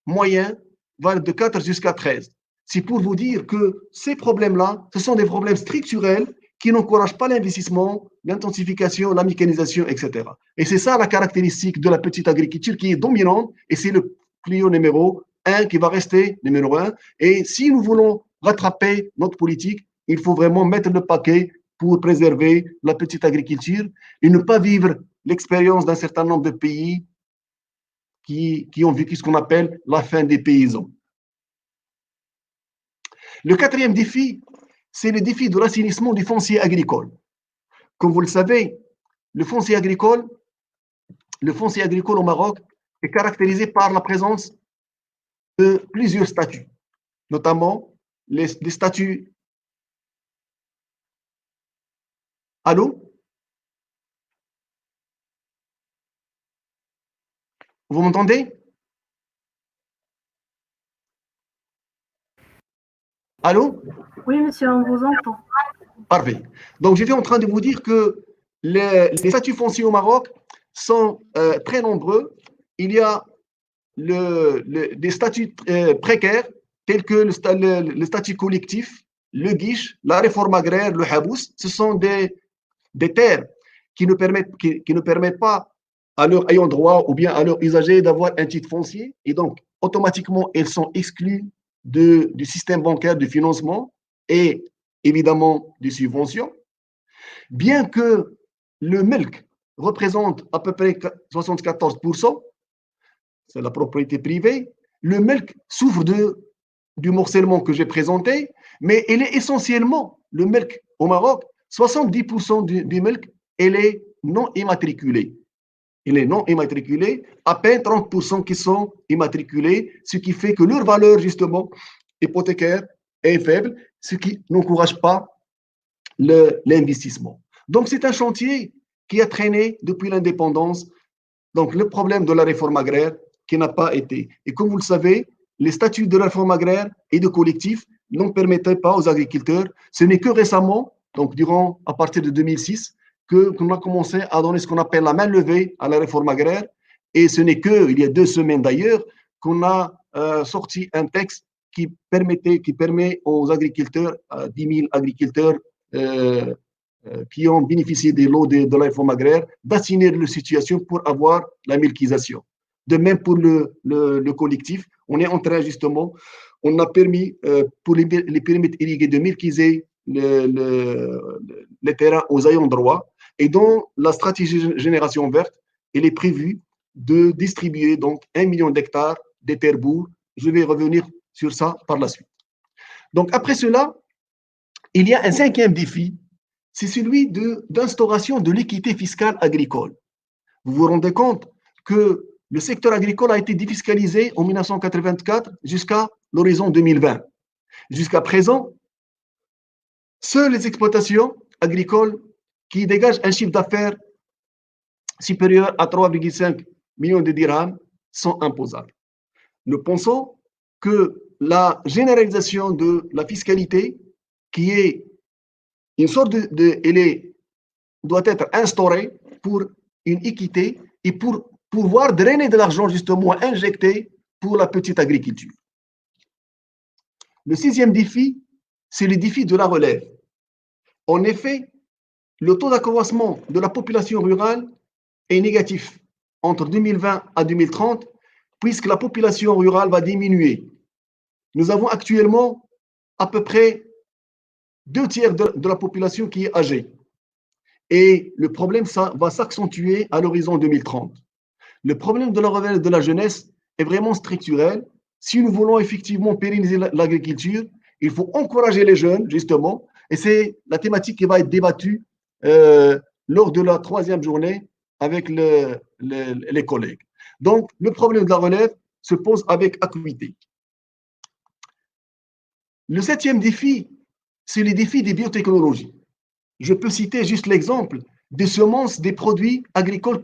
moyen va de 4 jusqu'à 13. C'est pour vous dire que ces problèmes-là, ce sont des problèmes structurels qui n'encouragent pas l'investissement, l'intensification, la mécanisation, etc. Et c'est ça la caractéristique de la petite agriculture qui est dominante et c'est le client numéro 1 qui va rester numéro 1. Et si nous voulons rattraper notre politique, il faut vraiment mettre le paquet pour préserver la petite agriculture et ne pas vivre l'expérience d'un certain nombre de pays qui ont vécu ce qu'on appelle la fin des paysans. Le quatrième défi, c'est le défi de l'assainissement du foncier agricole. Comme vous le savez, le foncier agricole au Maroc est caractérisé par la présence de plusieurs statuts, notamment les statuts. Allô? Vous m'entendez? Allô? Oui, monsieur, on vous entend. Parfait. Donc, j'étais en train de vous dire que les statuts fonciers au Maroc sont très nombreux. Il y a des statuts précaires tels que le statut collectif, le guiche, la réforme agraire, le habous. Ce sont des terres qui ne permettent pas à leurs ayants droit ou bien à leurs usagers d'avoir un titre foncier. Et donc, automatiquement, elles sont exclues du système bancaire de financement et évidemment des subventions. Bien que le melk représente à peu près 74%, c'est la propriété privée, le melk souffre du morcellement que j'ai présenté, mais il est essentiellement, le melk au Maroc, 70% du melk, elle est non immatriculée. Il est non immatriculé, à peine 30% qui sont immatriculés, ce qui fait que leur valeur, justement, hypothécaire est faible, ce qui n'encourage pas l'investissement. Donc, c'est un chantier qui a traîné depuis l'indépendance. Donc, le problème de la réforme agraire qui n'a pas été. Et comme vous le savez, les statuts de la réforme agraire et de collectifs n'en permettaient pas aux agriculteurs. Ce n'est que récemment, donc à partir de 2006, qu'on a commencé à donner ce qu'on appelle la main levée à la réforme agraire. Et ce n'est qu'il y a 2 semaines d'ailleurs qu'on a sorti un texte qui permet aux agriculteurs, 10 000 agriculteurs qui ont bénéficié des lots de la réforme agraire, d'assainir leur situation pour avoir la milkisation. De même pour le collectif, on est en train justement, on a permis pour les périmètres irrigués de milkiser les terrains aux ayants droit. Et dans la stratégie Génération Verte, il est prévu de distribuer donc 1 million d'hectares de terres bourgs. Je vais revenir sur ça par la suite. Donc après cela, il y a un 5e défi, c'est celui d'instauration de l'équité fiscale agricole. Vous vous rendez compte que le secteur agricole a été défiscalisé en 1984 jusqu'à l'horizon 2020. Jusqu'à présent, seules les exploitations agricoles qui dégagent un chiffre d'affaires supérieurs à 3,5 millions de dirhams sont imposables. Nous pensons que la généralisation de la fiscalité, qui est une sorte doit être instaurée pour une équité et pour pouvoir drainer de l'argent justement injecté pour la petite agriculture. Le sixième défi, c'est le défi de la relève. En effet, le taux d'accroissement de la population rurale est négatif entre 2020 à 2030, puisque la population rurale va diminuer. Nous avons actuellement à peu près 2/3 de la population qui est âgée. Et le problème ça va s'accentuer à l'horizon 2030. Le problème de la relève de la jeunesse est vraiment structurel. Si nous voulons effectivement pérenniser l'agriculture, il faut encourager les jeunes, justement, et c'est la thématique qui va être débattue lors de la 3e journée avec les collègues. Donc, le problème de la relève se pose avec acuité. Le 7e défi, c'est le défi des biotechnologies. Je peux citer juste l'exemple des semences, des produits agricoles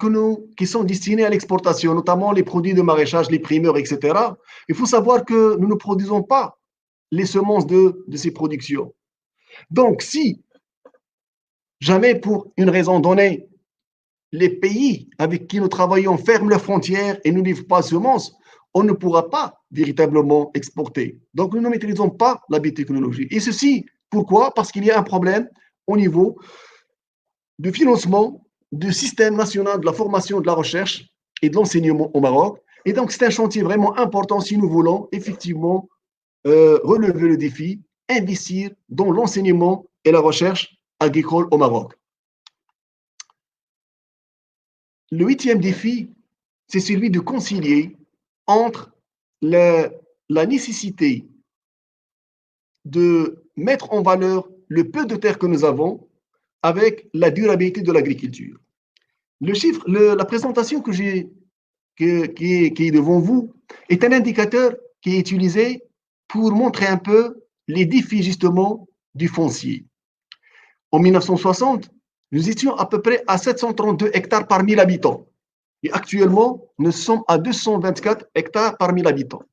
qui sont destinés à l'exportation, notamment les produits de maraîchage, les primeurs, etc. Il faut savoir que nous ne produisons pas les semences de ces productions. Donc, si jamais pour une raison donnée, les pays avec qui nous travaillons ferment leurs frontières et ne livrent pas de semences, on ne pourra pas véritablement exporter. Donc, nous ne maîtrisons pas la biotechnologie. Et ceci, pourquoi? Parce qu'il y a un problème au niveau de financement du système national de la formation, de la recherche et de l'enseignement au Maroc. Et donc, c'est un chantier vraiment important si nous voulons effectivement relever le défi, investir dans l'enseignement et la recherche agricole au Maroc. Le 8e défi, c'est celui de concilier entre la nécessité de mettre en valeur le peu de terre que nous avons avec la durabilité de l'agriculture. Le chiffre, la présentation qui est devant vous est un indicateur qui est utilisé pour montrer un peu les défis justement du foncier. En 1960, nous étions à peu près à 732 hectares par 1000 habitants. Et actuellement, nous sommes à 224 hectares par 1000 habitants.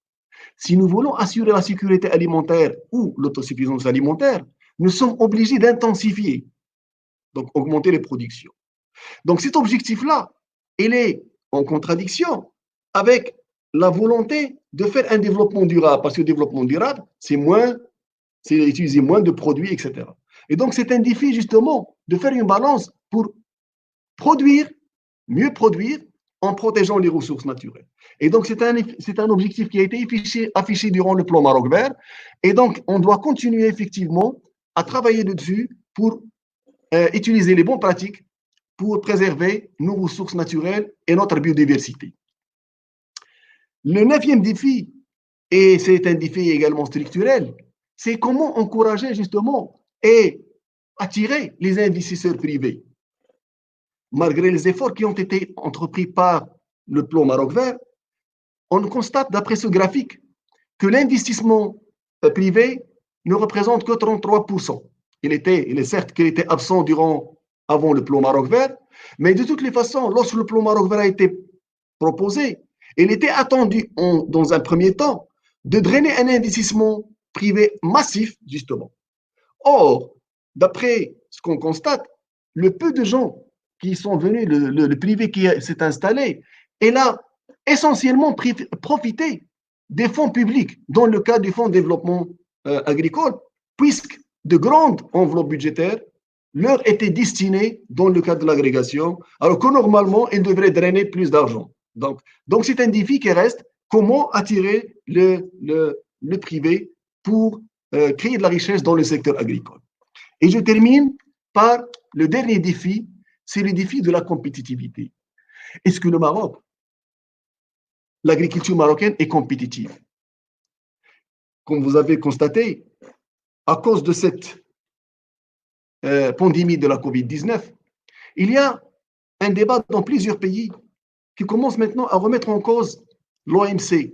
Si nous voulons assurer la sécurité alimentaire ou l'autosuffisance alimentaire, nous sommes obligés d'intensifier, donc augmenter les productions. Donc cet objectif-là, il est en contradiction avec la volonté de faire un développement durable, parce que le développement durable, c'est utiliser moins de produits, etc. Et donc c'est un défi justement de faire une balance pour mieux produire en protégeant les ressources naturelles. Et donc c'est un objectif qui a été affiché durant le plan Maroc Vert. Et donc on doit continuer effectivement à travailler dessus pour utiliser les bonnes pratiques pour préserver nos ressources naturelles et notre biodiversité. Le 9e défi, et c'est un défi également structurel, c'est comment encourager justement et attirer les investisseurs privés. Malgré les efforts qui ont été entrepris par le plan Maroc Vert, on constate d'après ce graphique que l'investissement privé ne représente que 33%. Il est certes qu'il était absent avant le plan Maroc Vert, mais de toutes les façons, lorsque le plan Maroc Vert a été proposé, il était attendu dans un premier temps de drainer un investissement privé massif, justement. Or, d'après ce qu'on constate, le peu de gens qui sont venus, le privé qui s'est installé, il a essentiellement profité des fonds publics dans le cadre du fonds de développement agricole, puisque de grandes enveloppes budgétaires leur étaient destinées dans le cadre de l'agrégation, alors que normalement, ils devraient drainer plus d'argent. Donc c'est un défi qui reste, comment attirer le privé pour créer de la richesse dans le secteur agricole. Et je termine par le dernier défi, c'est le défi de la compétitivité. Est-ce que le Maroc, l'agriculture marocaine est compétitive? Comme vous avez constaté, à cause de cette pandémie de la Covid-19, il y a un débat dans plusieurs pays qui commence maintenant à remettre en cause l'OMC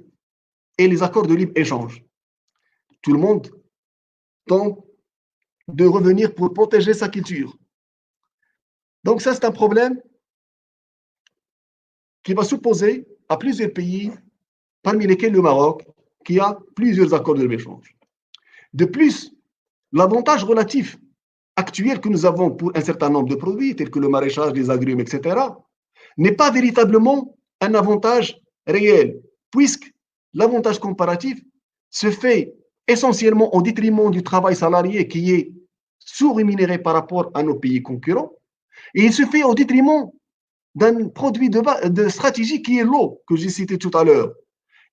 et les accords de libre-échange. Tout le monde tente de revenir pour protéger sa culture. Donc ça, c'est un problème qui va s'opposer à plusieurs pays, parmi lesquels le Maroc, qui a plusieurs accords de libre-échange. De plus, l'avantage relatif actuel que nous avons pour un certain nombre de produits, tels que le maraîchage, les agrumes, etc., n'est pas véritablement un avantage réel, puisque l'avantage comparatif se fait essentiellement au détriment du travail salarié qui est sous-rémunéré par rapport à nos pays concurrents, et il se fait au détriment d'un produit de stratégie qui est l'eau, que j'ai cité tout à l'heure.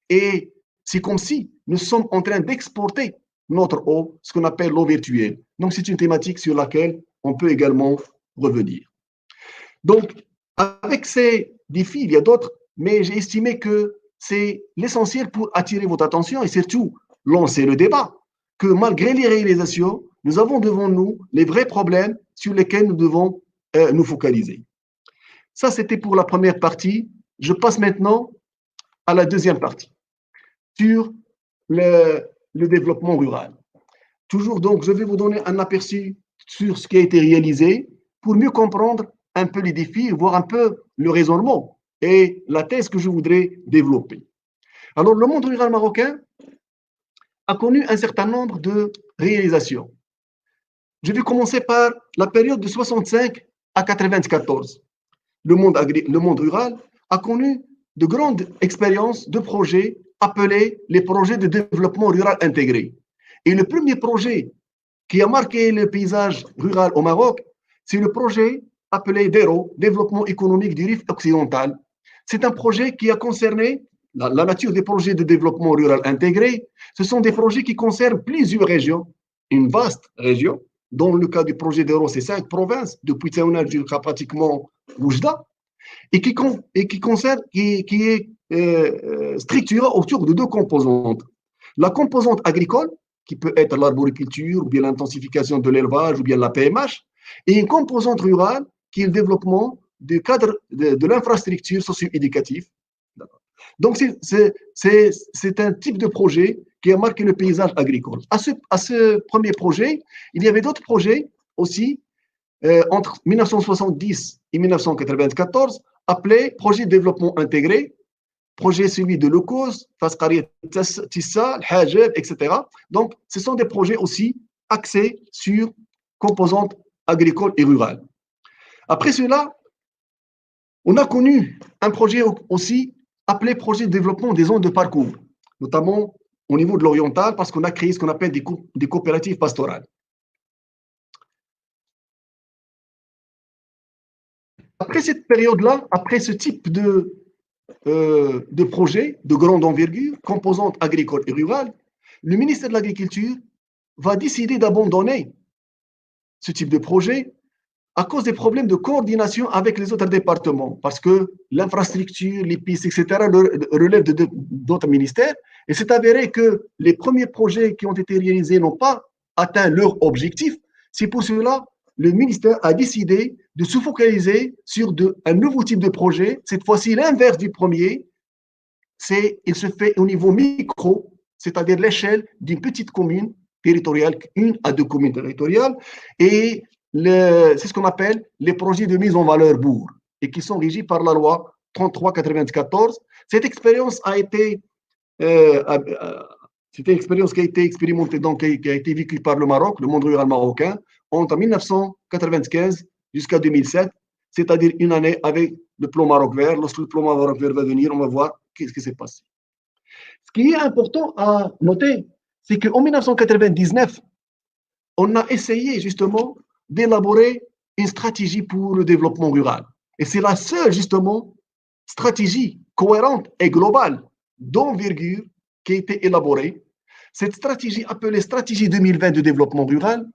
Et c'est comme si nous sommes en train d'exporter notre eau, ce qu'on appelle l'eau virtuelle. Donc, c'est une thématique sur laquelle on peut également revenir. Donc, avec ces défis, il y a d'autres, mais j'ai estimé que c'est l'essentiel pour attirer votre attention et surtout lancer le débat, que malgré les réalisations, nous avons devant nous les vrais problèmes sur lesquels nous devons nous focaliser. Ça, c'était pour la première partie. Je passe maintenant à la deuxième partie, sur le développement rural. Toujours donc, je vais vous donner un aperçu sur ce qui a été réalisé pour mieux comprendre un peu les défis, voir un peu le raisonnement et la thèse que je voudrais développer. Alors, le monde rural marocain a connu un certain nombre de réalisations. Je vais commencer par la période de 65 à 94. Le monde rural a connu de grandes expériences de projets appelés les projets de développement rural intégré. Et le premier projet qui a marqué le paysage rural au Maroc, c'est le projet appelé DERO, Développement économique du Rif occidental. C'est un projet qui a concerné la nature des projets de développement rural intégré. Ce sont des projets qui concernent plusieurs régions, une vaste région. Dans le cas du projet DERO, c'est 5 provinces, depuis Tsaouna jusqu'à pratiquement Oujda, et qui est structuré autour de 2 composantes. La composante agricole, qui peut être l'arboriculture, ou bien l'intensification de l'élevage, ou bien la PMH, et une composante rurale, qui est le développement du cadre de l'infrastructure socio-éducative. Donc, c'est un type de projet qui a marqué le paysage agricole. À ce premier projet, il y avait d'autres projets aussi, entre 1970 et 1994, appelés projets de développement intégré, projet celui de Locos, Fasqariya Tissa, Hajeb, etc. Donc, ce sont des projets aussi axés sur composantes agricoles et rurales. Après cela, on a connu un projet aussi appelé projet de développement des zones de parcours, notamment au niveau de l'oriental, parce qu'on a créé ce qu'on appelle des coopératives pastorales. Après cette période-là, après ce type de projets de grande envergure, composantes agricoles et rurales, le ministère de l'Agriculture va décider d'abandonner ce type de projet à cause des problèmes de coordination avec les autres départements, parce que l'infrastructure, les pistes, etc., relèvent d'autres ministères, et c'est avéré que les premiers projets qui ont été réalisés n'ont pas atteint leur objectif. C'est pour cela le ministère a décidé de se focaliser sur un nouveau type de projet, cette fois-ci l'inverse du premier, il se fait au niveau micro, c'est-à-dire l'échelle d'une petite commune territoriale, 1 à 2 communes territoriales, et c'est ce qu'on appelle les projets de mise en valeur bourg, et qui sont régis par la loi 33/94. Cette expérience a été c'était une expérience qui a été expérimentée, donc qui a été vécue par le Maroc, le monde rural marocain, entre 1995 jusqu'à 2007, c'est-à-dire une année avec le plan Maroc vert. Lorsque le plan Maroc vert va venir, on va voir qu'est-ce qui s'est passé. Ce qui est important à noter, c'est qu'en 1999, on a essayé justement d'élaborer une stratégie pour le développement rural. Et c'est la seule, justement, stratégie cohérente et globale d'envergure qui a été élaborée. Cette stratégie, appelée stratégie 2020 de développement rural,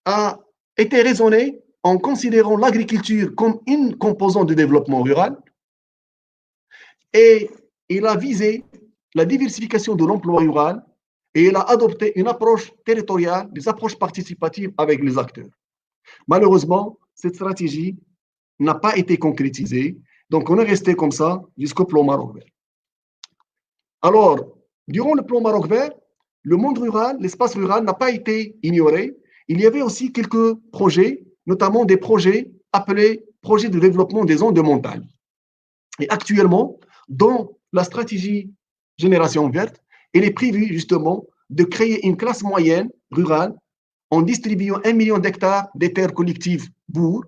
a été raisonnée en considérant l'agriculture comme une composante de développement rural, et il a visé la diversification de l'emploi rural, et il a adopté une approche territoriale, des approches participatives avec les acteurs. Malheureusement, cette stratégie n'a pas été concrétisée, donc on est resté comme ça jusqu'au plan Maroc vert. Alors, durant le plan Maroc vert, le monde rural, l'espace rural n'a pas été ignoré. Il y avait aussi quelques projets, notamment des projets appelés projets de développement des zones de montagne. Et actuellement, dans la stratégie Génération Verte, il est prévu justement de créer une classe moyenne rurale en distribuant 1 million d'hectares des terres collectives bourgs,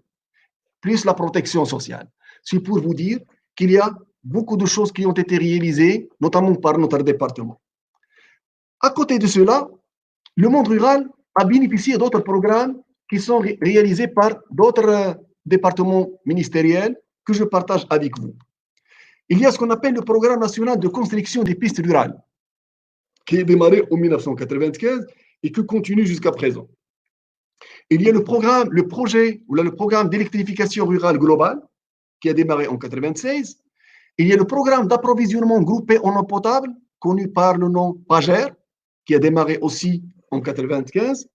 plus la protection sociale. C'est pour vous dire qu'il y a beaucoup de choses qui ont été réalisées, notamment par notre département. À côté de cela, le monde rural a bénéficié d'autres programmes qui sont réalisés par d'autres départements ministériels que je partage avec vous. Il y a ce qu'on appelle le programme national de construction des pistes rurales, qui est démarré en 1995 et qui continue jusqu'à présent. Il y a le programme d'électrification rurale globale, qui a démarré en 1996. Il y a le programme d'approvisionnement groupé en eau potable, connu par le nom PAGER, qui a démarré aussi en 1995.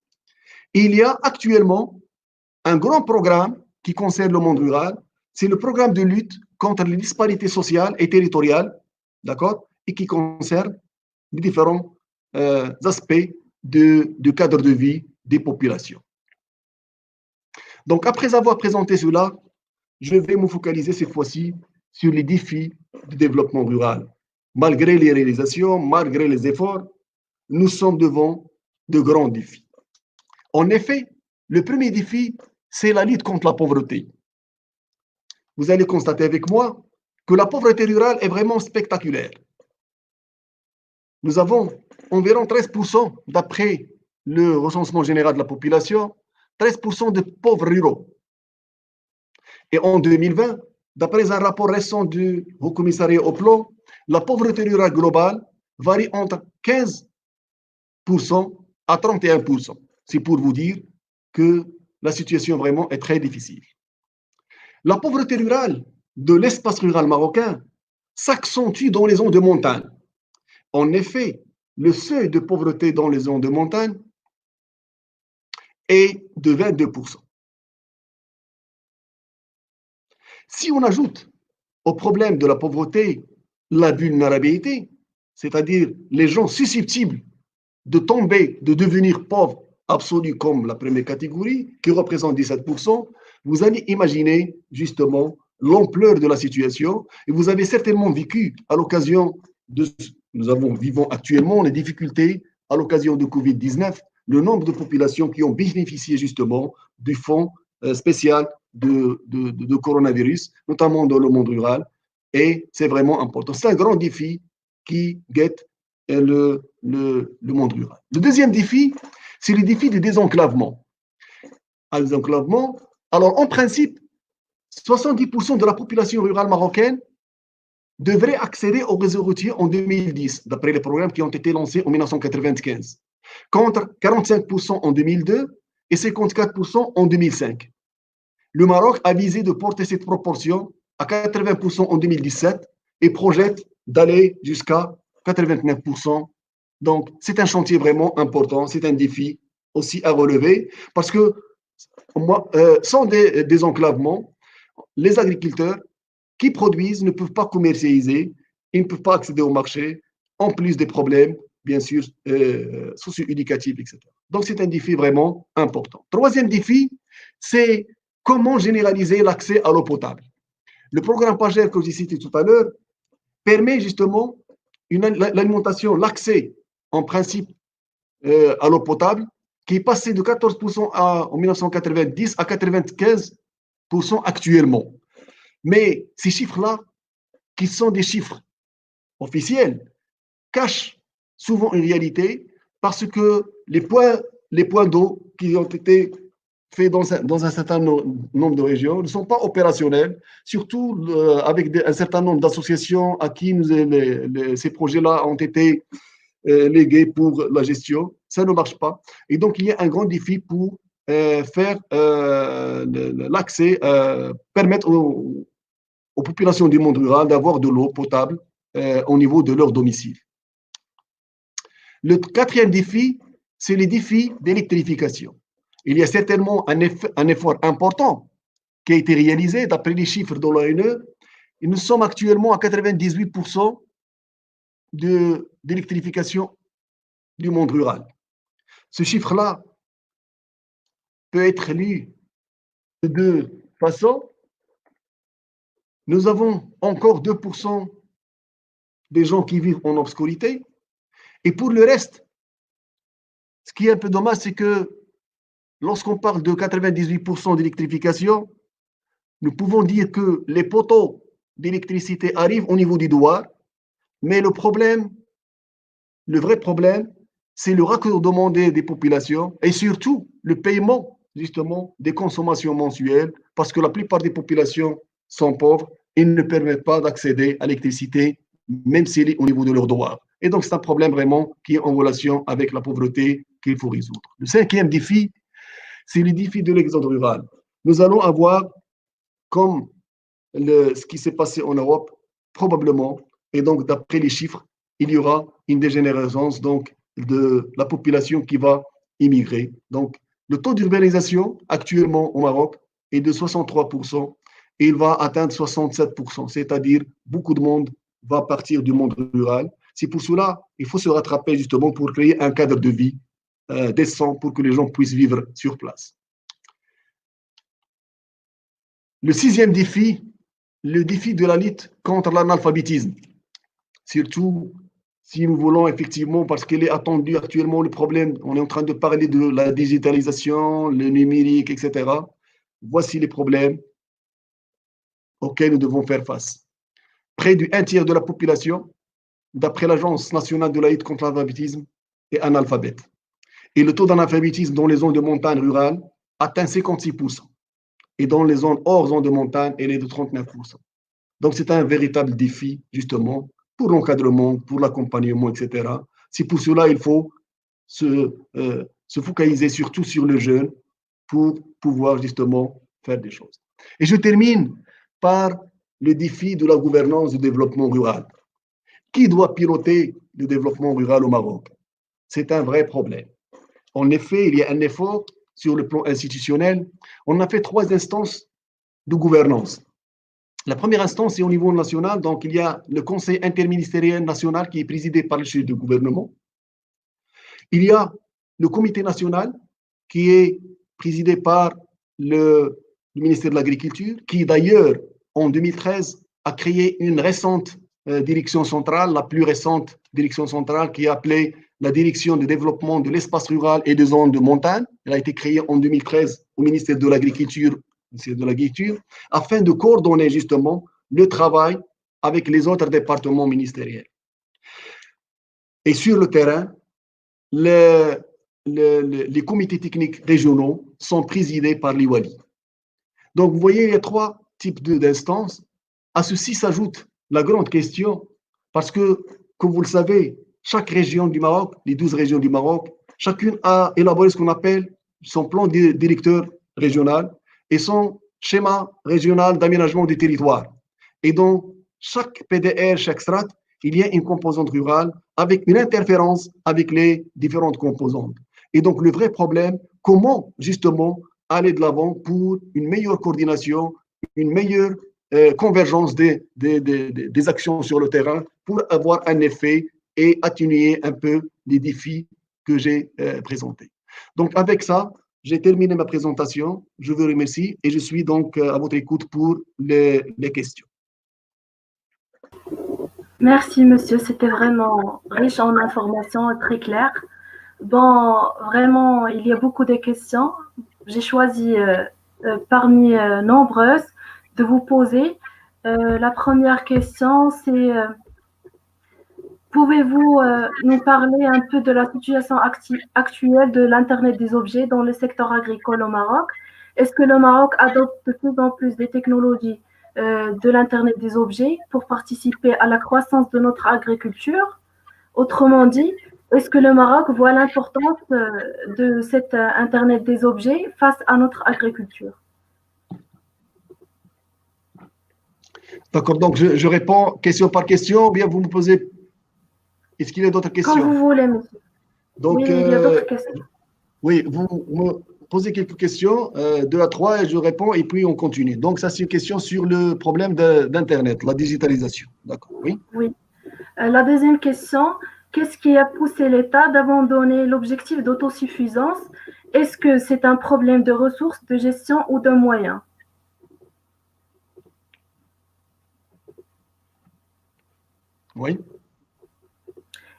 Et il y a actuellement un grand programme qui concerne le monde rural, c'est le programme de lutte contre les disparités sociales et territoriales, d'accord, et qui concerne les différents aspects du cadre de vie des populations. Donc, après avoir présenté cela, je vais me focaliser cette fois-ci sur les défis du développement rural. Malgré les réalisations, malgré les efforts, nous sommes devant de grands défis. En effet, le premier défi, c'est la lutte contre la pauvreté. Vous allez constater avec moi que la pauvreté rurale est vraiment spectaculaire. Nous avons environ 13%, d'après le recensement général de la population, 13% de pauvres ruraux. Et en 2020, d'après un rapport récent du Haut Commissariat au Plan, la pauvreté rurale globale varie entre 15% à 31%. C'est pour vous dire que la situation vraiment est très difficile. La pauvreté rurale de l'espace rural marocain s'accentue dans les zones de montagne. En effet, le seuil de pauvreté dans les zones de montagne est de 22%. Si on ajoute au problème de la pauvreté la vulnérabilité, c'est-à-dire les gens susceptibles de tomber, de devenir pauvres absolus comme la première catégorie, qui représente 17%, vous allez imaginer justement l'ampleur de la situation et vous avez certainement vécu à l'occasion de, vivons actuellement les difficultés à l'occasion de Covid-19, le nombre de populations qui ont bénéficié justement du fonds spécial de coronavirus, notamment dans le monde rural, et c'est vraiment important. C'est un grand défi qui guette le monde rural. Le deuxième défi, c'est le défi du désenclavement. Un désenclavement, alors en principe, 70% de la population rurale marocaine devrait accéder au réseau routier en 2010, d'après les programmes qui ont été lancés en 1995, contre 45% en 2002 et 54% en 2005. Le Maroc a visé de porter cette proportion à 80% en 2017 et projette d'aller jusqu'à 89%. Donc, c'est un chantier vraiment important, c'est un défi aussi à relever parce que sans désenclavement, les agriculteurs qui produisent ne peuvent pas commercialiser, ils ne peuvent pas accéder au marché, en plus des problèmes, bien sûr, socio-éducatifs, etc. Donc, c'est un défi vraiment important. Troisième défi, c'est comment généraliser l'accès à l'eau potable. Le programme PAGER que j'ai cité tout à l'heure permet justement l'alimentation, l'accès en principe à l'eau potable, qui est passé de 14% en 1990 à 95% actuellement. Mais ces chiffres-là, qui sont des chiffres officiels, cachent souvent une réalité parce que les points d'eau qui ont été faits dans un certain nombre de régions ne sont pas opérationnels, surtout avec un certain nombre d'associations à qui ces projets-là ont été légués pour la gestion. Ça ne marche pas. Et donc, il y a un grand défi pour faire l'accès, permettre aux populations du monde rural d'avoir de l'eau potable au niveau de leur domicile. Le quatrième défi, c'est les défis d'électrification. Il y a certainement un effort important qui a été réalisé d'après les chiffres de l'ONE. Nous sommes actuellement à 98% d'électrification du monde rural. Ce chiffre-là peut être lu de deux façons. nous avons encore 2% des gens qui vivent en obscurité. Et pour le reste, ce qui est un peu dommage, c'est que lorsqu'on parle de 98% d'électrification, nous pouvons dire que les poteaux d'électricité arrivent au niveau du douar, mais le vrai problème, c'est le raccordement des populations et surtout le paiement justement des consommations mensuelles, parce que la plupart des populations sont pauvres et ne permettent pas d'accéder à l'électricité, même s'il est au niveau de leur douar. Et donc, c'est un problème vraiment qui est en relation avec la pauvreté qu'il faut résoudre. Le cinquième défi, c'est le défi de l'exode rural. Nous allons avoir, comme ce qui s'est passé en Europe, probablement, et donc d'après les chiffres, il y aura une dégénérescence donc, de la population qui va immigrer. Donc, le taux d'urbanisation actuellement au Maroc est de 63% et il va atteindre 67%, c'est-à-dire beaucoup de monde va partir du monde rural. C'est pour cela qu'il faut se rattraper justement pour créer un cadre de vie décent pour que les gens puissent vivre sur place. Le sixième défi, le défi de la lutte contre l'analphabétisme. Surtout si nous voulons effectivement, parce qu'il est attendu actuellement le problème, on est en train de parler de la digitalisation, le numérique, etc. Voici les problèmes auxquels nous devons faire face. Près du 1/3 de la population, d'après l'Agence nationale de la lutte contre l'analphabétisme, est analphabète. Et le taux d'analphabétisme dans les zones de montagne rurales atteint 56%. Et dans les zones hors zone de montagne, elle est de 39%. Donc, c'est un véritable défi, justement, pour l'encadrement, pour l'accompagnement, etc. C'est pour cela qu'il faut se focaliser surtout sur le jeune pour pouvoir, justement, faire des choses. Et je termine par le défi de la gouvernance du développement rural. Qui doit piloter le développement rural au Maroc? C'est un vrai problème. En effet, il y a un effort sur le plan institutionnel. On a fait 3 instances de gouvernance. La première instance est au niveau national, donc il y a le Conseil interministériel national qui est présidé par le chef du gouvernement. Il y a le Comité national qui est présidé par le ministère de l'Agriculture, qui d'ailleurs, en 2013, a créé une récente direction centrale, la plus récente direction centrale qui est appelée la Direction de développement de l'espace rural et des zones de montagne. Elle a été créée en 2013 au ministère de l'Agriculture, afin de coordonner justement le travail avec les autres départements ministériels. Et sur le terrain, les comités techniques régionaux sont présidés par l'Iwali. Donc, vous voyez, il y a 3 types d'instances. À ceci s'ajoute la grande question, parce que, comme vous le savez, chaque région du Maroc, les 12 régions du Maroc, chacune a élaboré ce qu'on appelle son plan directeur régional et son schéma régional d'aménagement du territoire. Et dans chaque PDR, chaque strate, il y a une composante rurale avec une interférence avec les différentes composantes. Et donc, le vrai problème, comment justement aller de l'avant pour une meilleure coordination, une meilleure convergence des actions sur le terrain pour avoir un effet et atténuer un peu les défis que j'ai présentés. Donc, avec ça, j'ai terminé ma présentation. Je vous remercie et je suis donc à votre écoute pour les questions. Merci, monsieur. C'était vraiment riche en informations, très clair. Bon, vraiment, il y a beaucoup de questions. J'ai choisi parmi nombreuses de vous poser. La première question, c'est pouvez-vous nous parler un peu de la situation actuelle de l'Internet des objets dans le secteur agricole au Maroc? Est-ce que le Maroc adopte de plus en plus des technologies de l'Internet des objets pour participer à la croissance de notre agriculture? Autrement dit, est-ce que le Maroc voit l'importance de cet Internet des objets face à notre agriculture? D'accord, donc je réponds question par question, ou bien vous me posez... Est-ce qu'il y a d'autres questions? Quand vous voulez, monsieur. Donc, oui, il y a d'autres questions. Oui, vous me posez quelques questions, 2 à 3, et je réponds, et puis on continue. Donc, ça, c'est une question sur le problème d'Internet, la digitalisation. D'accord, oui? Oui. La deuxième question, qu'est-ce qui a poussé l'État d'abandonner l'objectif d'autosuffisance? Est-ce que c'est un problème de ressources, de gestion ou de moyens? Oui.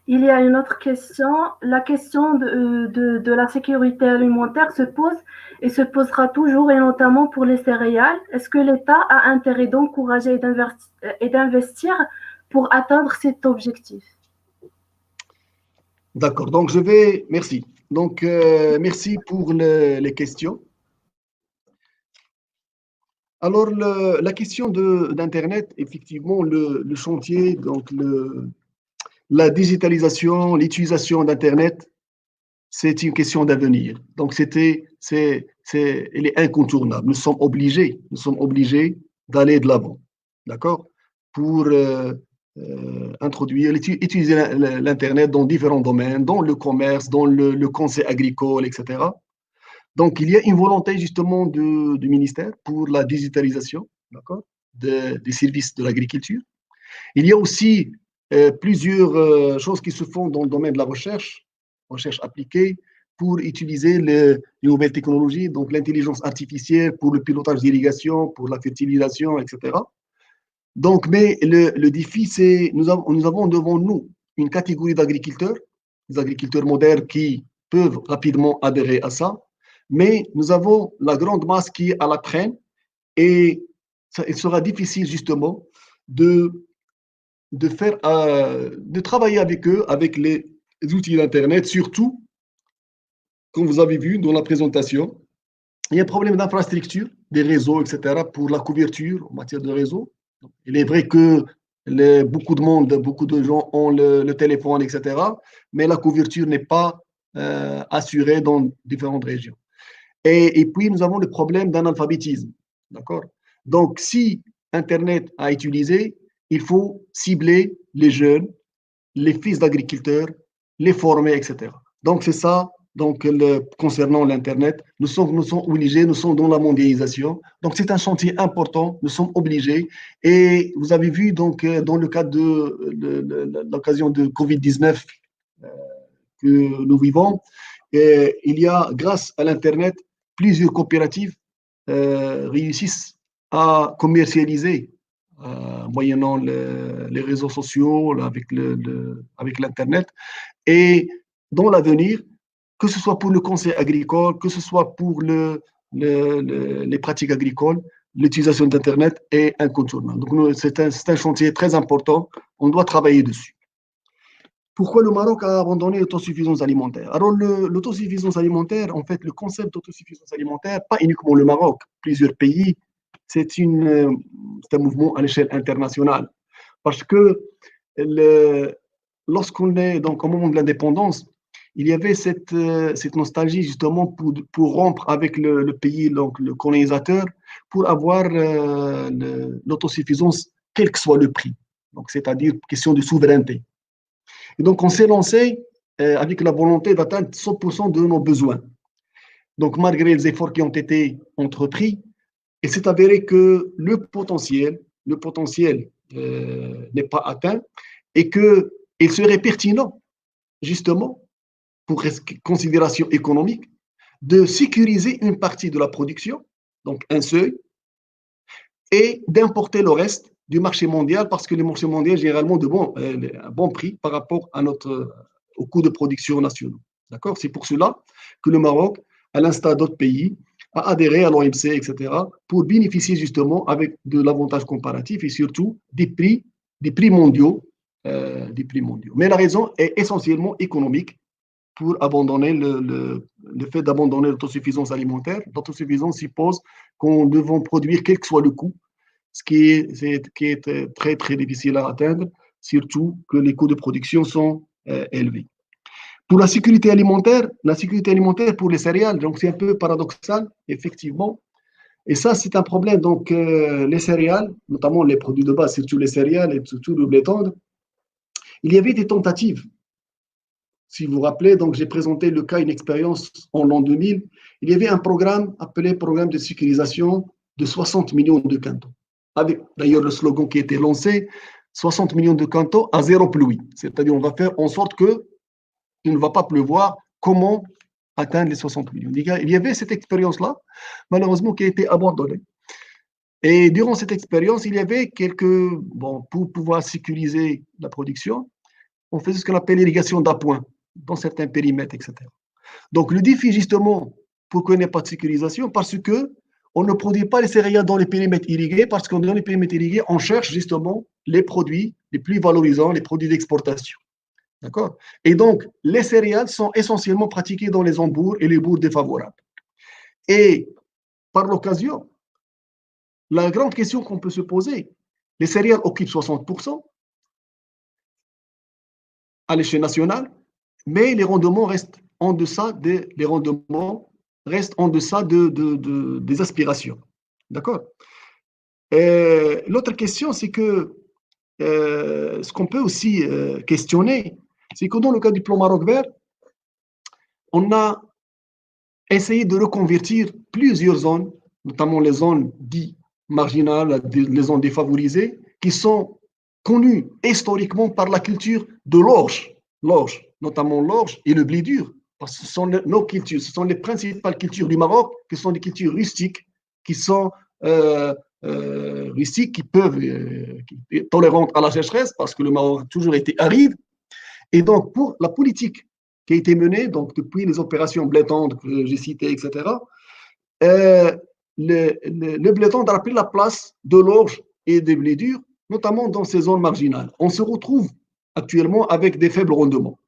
Il y a une autre question. La question de la sécurité alimentaire se pose et se posera toujours, et notamment pour les céréales. Est-ce que l'État a intérêt d'encourager et d'investir pour atteindre cet objectif? D'accord. Donc, merci. Donc, merci pour les questions. Alors, la question d'Internet, effectivement, le chantier, donc la digitalisation, l'utilisation d'Internet, c'est une question d'avenir. Donc, elle est incontournable. Nous sommes obligés d'aller de l'avant, d'accord, pour utiliser l'Internet dans différents domaines, dans le commerce, dans le conseil agricole, etc. Donc, il y a une volonté justement du ministère pour la digitalisation, d'accord, des services de l'agriculture. Il y a aussi plusieurs choses qui se font dans le domaine de la recherche appliquée, pour utiliser les nouvelles technologies, donc l'intelligence artificielle pour le pilotage d'irrigation, pour la fertilisation, etc. Donc, mais le défi, c'est nous avons devant nous une catégorie d'agriculteurs, des agriculteurs modernes qui peuvent rapidement adhérer à ça, mais nous avons la grande masse qui est à la traîne, et il sera difficile justement de travailler avec eux, avec les outils d'Internet, surtout, comme vous avez vu dans la présentation, il y a un problème d'infrastructure, des réseaux, etc., pour la couverture en matière de réseau. Il est vrai que beaucoup de monde, beaucoup de gens ont le téléphone, etc., mais la couverture n'est pas assurée dans différentes régions. Et puis, nous avons le problème d'analphabétisme. D'accord? Donc, si Internet a utilisé, il faut cibler les jeunes, les fils d'agriculteurs, les former, etc. Donc, c'est ça. Donc, concernant l'Internet, nous sommes obligés, nous sommes dans la mondialisation. Donc, c'est un chantier important, nous sommes obligés. Et vous avez vu, donc, dans le cadre de l'occasion de Covid-19 que nous vivons, il y a, grâce à l'Internet, plusieurs coopératives réussissent à commercialiser moyennant les réseaux sociaux, avec l'Internet. Et dans l'avenir, que ce soit pour le conseil agricole, que ce soit pour les pratiques agricoles, l'utilisation d'Internet est incontournable. Donc, c'est un chantier très important. On doit travailler dessus. Pourquoi le Maroc a abandonné l'autosuffisance alimentaire? Alors, l'autosuffisance alimentaire, en fait, le concept d'autosuffisance alimentaire, pas uniquement le Maroc, plusieurs pays, c'est un mouvement à l'échelle internationale. Parce que lorsqu'on est donc, au moment de l'indépendance, il y avait cette nostalgie justement pour rompre avec le pays, donc le colonisateur, pour avoir l'autosuffisance, quel que soit le prix. Donc, c'est-à-dire question de souveraineté. Et donc, on s'est lancé avec la volonté d'atteindre 100% de nos besoins. Donc, malgré les efforts qui ont été entrepris, il s'est avéré que le potentiel n'est pas atteint, et qu'il serait pertinent, justement, pour considération économique, de sécuriser une partie de la production, donc un seuil, et d'importer le reste du marché mondial, parce que le marché mondial, généralement, un bon prix par rapport au coût de production nationaux. D'accord? C'est pour cela que le Maroc, à l'instar d'autres pays, a adhéré à l'OMC, etc., pour bénéficier justement avec de l'avantage comparatif et surtout des prix mondiaux. Mais la raison est essentiellement économique pour abandonner le fait d'abandonner l'autosuffisance alimentaire. L'autosuffisance suppose qu'on devons produire quel que soit le coût, ce qui est très, très difficile à atteindre, surtout que les coûts de production sont élevés. Pour la sécurité alimentaire pour les céréales, donc c'est un peu paradoxal, effectivement. Et ça, c'est un problème. Donc, les céréales, notamment les produits de base, surtout les céréales et surtout le blé tendre, il y avait des tentatives. Si vous vous rappelez, donc j'ai présenté le cas, une expérience en l'an 2000. Il y avait un programme appelé programme de sécurisation de 60 millions de quintaux. Avec d'ailleurs le slogan qui était lancé, 60 millions de quintaux à zéro pluie. C'est-à-dire, on va faire en sorte qu'il ne va pas pleuvoir. Comment atteindre les 60 millions? Il y avait cette expérience-là, malheureusement, qui a été abandonnée. Et durant cette expérience, il y avait pour pouvoir sécuriser la production, on faisait ce qu'on appelle l'irrigation d'appoint dans certains périmètres, etc. Donc, le défi, justement, pour qu'il n'y ait pas de sécurisation, parce que on ne produit pas les céréales dans les périmètres irrigués, parce que dans les périmètres irrigués, on cherche justement les produits les plus valorisants, les produits d'exportation. D'accord? Et donc, les céréales sont essentiellement pratiquées dans les embours et les bourgs défavorables. Et par l'occasion, la grande question qu'on peut se poser, les céréales occupent 60% à l'échelle nationale, mais les rendements restent en deçà des aspirations. D'accord? L'autre question, c'est que ce qu'on peut aussi questionner, c'est que dans le cas du plan Maroc vert, on a essayé de reconvertir plusieurs zones, notamment les zones dites marginales, les zones défavorisées, qui sont connues historiquement par la culture de l'orge, notamment l'orge et le blé dur, parce que ce sont nos cultures, ce sont les principales cultures du Maroc, qui sont des cultures rustiques, qui sont rustiques, qui peuvent tolérantes à la sécheresse, parce que le Maroc a toujours été aride. Et donc, pour la politique qui a été menée, donc depuis les opérations blé tendre que j'ai citées, etc., le blé tendre a pris la place de l'orge et des blés durs, notamment dans ces zones marginales. On se retrouve actuellement avec des faibles rendements.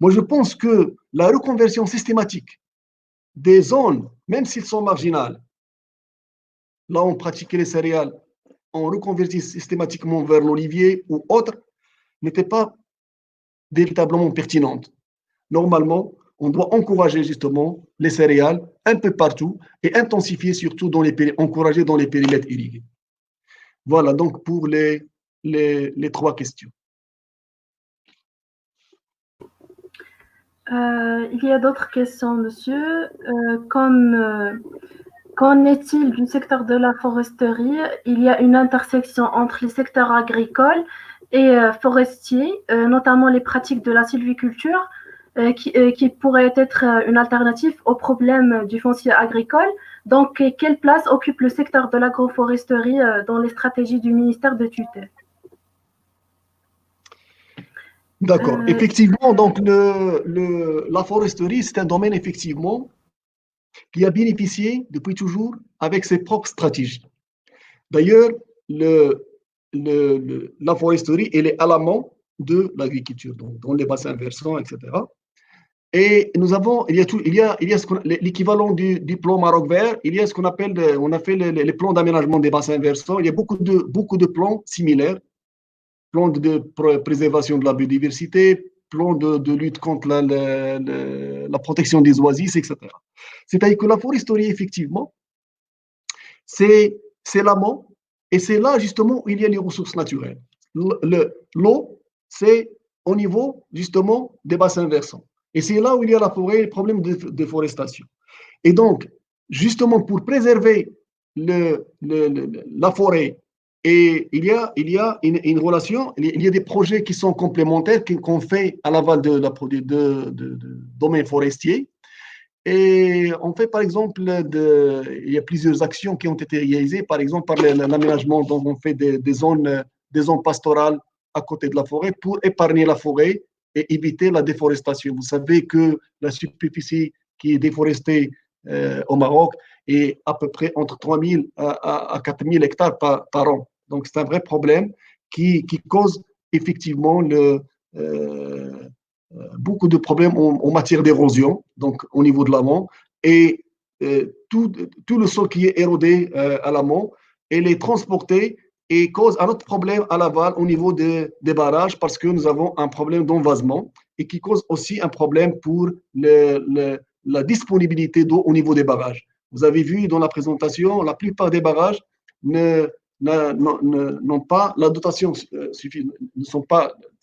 Moi, je pense que la reconversion systématique des zones, même s'ils sont marginales, là on pratiquait les céréales, on reconvertit systématiquement vers l'olivier ou autre, n'était pas véritablement pertinente. Normalement, on doit encourager justement les céréales un peu partout et intensifier surtout encourager dans les périmètres irrigués. Voilà donc pour les trois questions. Il y a d'autres questions, monsieur. Qu'en est-il du secteur de la foresterie? Il y a une intersection entre les secteurs agricoles et forestiers, notamment les pratiques de la sylviculture, qui pourrait être une alternative au problème du foncier agricole. Donc, quelle place occupe le secteur de l'agroforesterie dans les stratégies du ministère de tutelle? D'accord. Effectivement, donc la foresterie, c'est un domaine effectivement qui a bénéficié depuis toujours avec ses propres stratégies. D'ailleurs, la foresterie, elle est à l'amont de l'agriculture, donc dans les bassins versants, etc. Et il y a l'équivalent du plan Maroc vert, il y a ce qu'on appelle, on a fait les plans d'aménagement des bassins versants, il y a beaucoup de plans similaires, plans de préservation de la biodiversité, plans de lutte contre la protection des oasis, etc. C'est-à-dire que la foresterie, effectivement, c'est l'amont, et c'est là justement où il y a les ressources naturelles. L'eau, c'est au niveau justement des bassins versants. Et c'est là où il y a la forêt, les problèmes de déforestation. Et donc, justement, pour préserver la forêt, et il y a une relation, il y a des projets qui sont complémentaires, qu'on fait à l'aval de domaines forestiers. Et on fait, par exemple, il y a plusieurs actions qui ont été réalisées, par exemple, par l'aménagement dont on fait des zones pastorales à côté de la forêt pour épargner la forêt et éviter la déforestation. Vous savez que la superficie qui est déforestée au Maroc est à peu près entre 3 000 à 4 000 hectares par an. Donc, c'est un vrai problème qui cause effectivement beaucoup de problèmes en matière d'érosion, donc au niveau de l'amont, et tout le sol qui est érodé à l'amont, elle est transportée et cause un autre problème à l'aval au niveau des barrages parce que nous avons un problème d'envasement et qui cause aussi un problème pour la disponibilité d'eau au niveau des barrages. Vous avez vu dans la présentation, la plupart des barrages n'ont pas la dotation suffisante,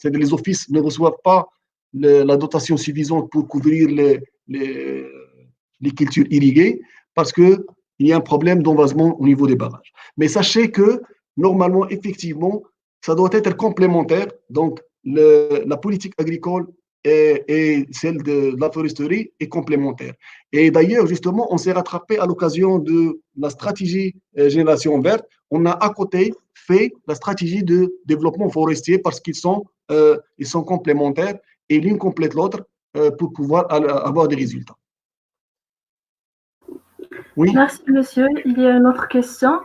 les offices ne reçoivent pas la dotation suffisante pour couvrir les cultures irriguées parce qu'il y a un problème d'envasement au niveau des barrages. Mais sachez que normalement, effectivement, ça doit être complémentaire. Donc, la politique agricole et celle de la foresterie est complémentaire. Et d'ailleurs, justement, on s'est rattrapé à l'occasion de la stratégie Génération Verte. On a à côté fait la stratégie de développement forestier parce ils sont complémentaires et l'une complète l'autre pour pouvoir avoir des résultats. Oui. Merci, monsieur. Il y a une autre question.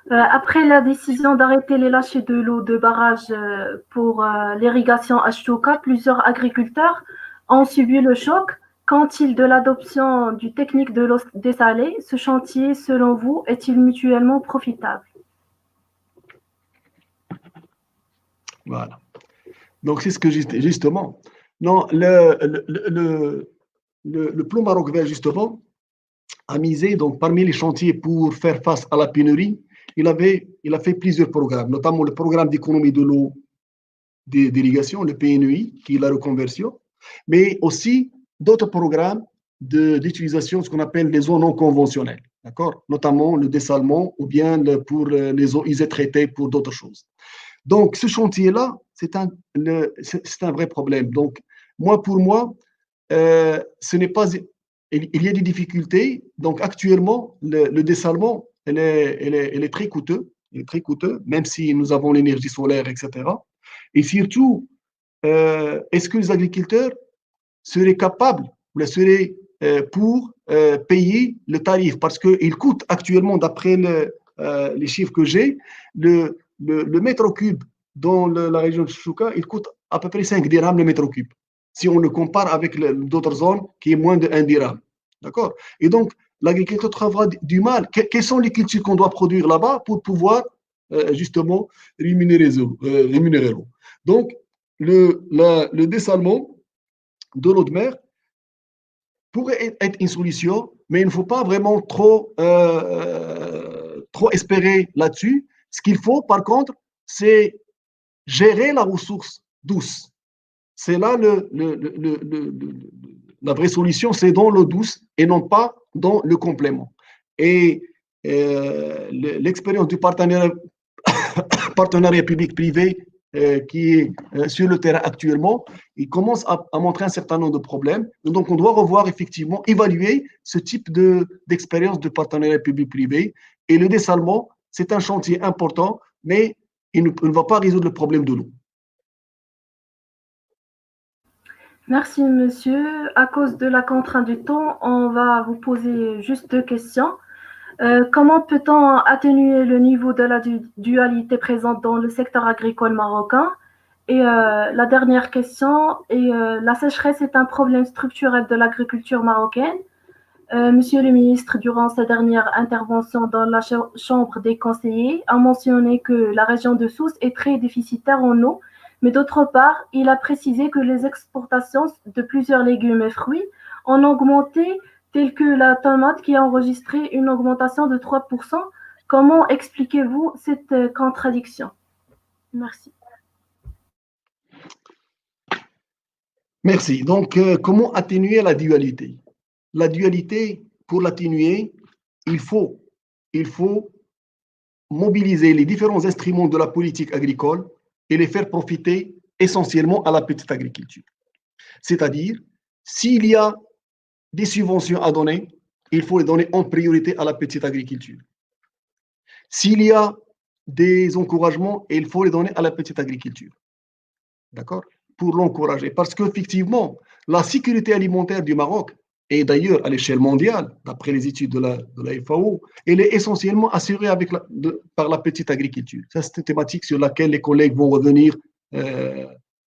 Après la décision d'arrêter les lâchers de l'eau de barrage pour l'irrigation à Chouka, plusieurs agriculteurs ont subi le choc. Qu'en-il de l'adoption du technique de l'eau dessalée? Ce chantier, selon vous, est-il mutuellement profitable? Voilà. Donc, c'est ce que justement. Non, le plan Maroc Vert, justement, a misé donc, parmi les chantiers pour faire face à la pénurie. Il a fait plusieurs programmes, notamment le programme d'économie de l'eau d'irrigation, le PNEI, qui est la reconversion, mais aussi d'autres programmes d'utilisation de ce qu'on appelle les eaux non conventionnelles, d'accord? Notamment le dessalement ou bien pour les eaux usées traitées pour d'autres choses. Donc, ce chantier-là, c'est un vrai problème. Donc, pour moi, ce n'est pas. Il y a des difficultés. Donc, actuellement, le dessalement, elle est très coûteux. Il est très coûteux, même si nous avons l'énergie solaire, etc. Et surtout, est-ce que les agriculteurs seraient capables, ou seraient pour payer le tarif? Parce qu'il coûte actuellement, d'après les chiffres que j'ai, le mètre cube dans la région de Chouka, il coûte à peu près 5 dirhams le mètre cube. Si on le compare avec d'autres zones qui est moins de 1 dirham. D'accord? Et donc, l'agriculteur trouvera du mal. Quelles sont les cultures qu'on doit produire là-bas pour pouvoir justement rémunérer l'eau? Donc, le dessalement de l'eau de mer pourrait être une solution, mais il ne faut pas vraiment trop espérer là-dessus. Ce qu'il faut, par contre, c'est gérer la ressource douce. C'est là la vraie solution, c'est dans l'eau douce et non pas dans le complément. Et l'expérience du partenariat public-privé qui est sur le terrain actuellement, il commence à montrer un certain nombre de problèmes. Donc, on doit revoir effectivement, évaluer ce type d'expérience de partenariat public-privé. Et le dessalement, c'est un chantier important, mais il ne va pas résoudre le problème de l'eau. Merci, monsieur. À cause de la contrainte du temps, on va vous poser juste 2 questions. Comment peut-on atténuer le niveau de la dualité présente dans le secteur agricole marocain? Et la dernière question, la sécheresse est un problème structurel de l'agriculture marocaine. Monsieur le ministre, durant sa dernière intervention dans la Chambre des conseillers, a mentionné que la région de Sousse est très déficitaire en eau, mais d'autre part, il a précisé que les exportations de plusieurs légumes et fruits ont augmenté, tels que la tomate qui a enregistré une augmentation de 3%. Comment expliquez-vous cette contradiction? Merci. Merci. Donc, comment atténuer la dualité? La dualité, pour l'atténuer, il faut mobiliser les différents instruments de la politique agricole et les faire profiter essentiellement à la petite agriculture. C'est-à-dire, s'il y a des subventions à donner, il faut les donner en priorité à la petite agriculture. S'il y a des encouragements, il faut les donner à la petite agriculture. D'accord? Pour l'encourager. Parce qu'effectivement, la sécurité alimentaire du Maroc, et d'ailleurs à l'échelle mondiale, d'après les études de la FAO, elle est essentiellement assurée par la petite agriculture. Ça, c'est une thématique sur laquelle les collègues vont revenir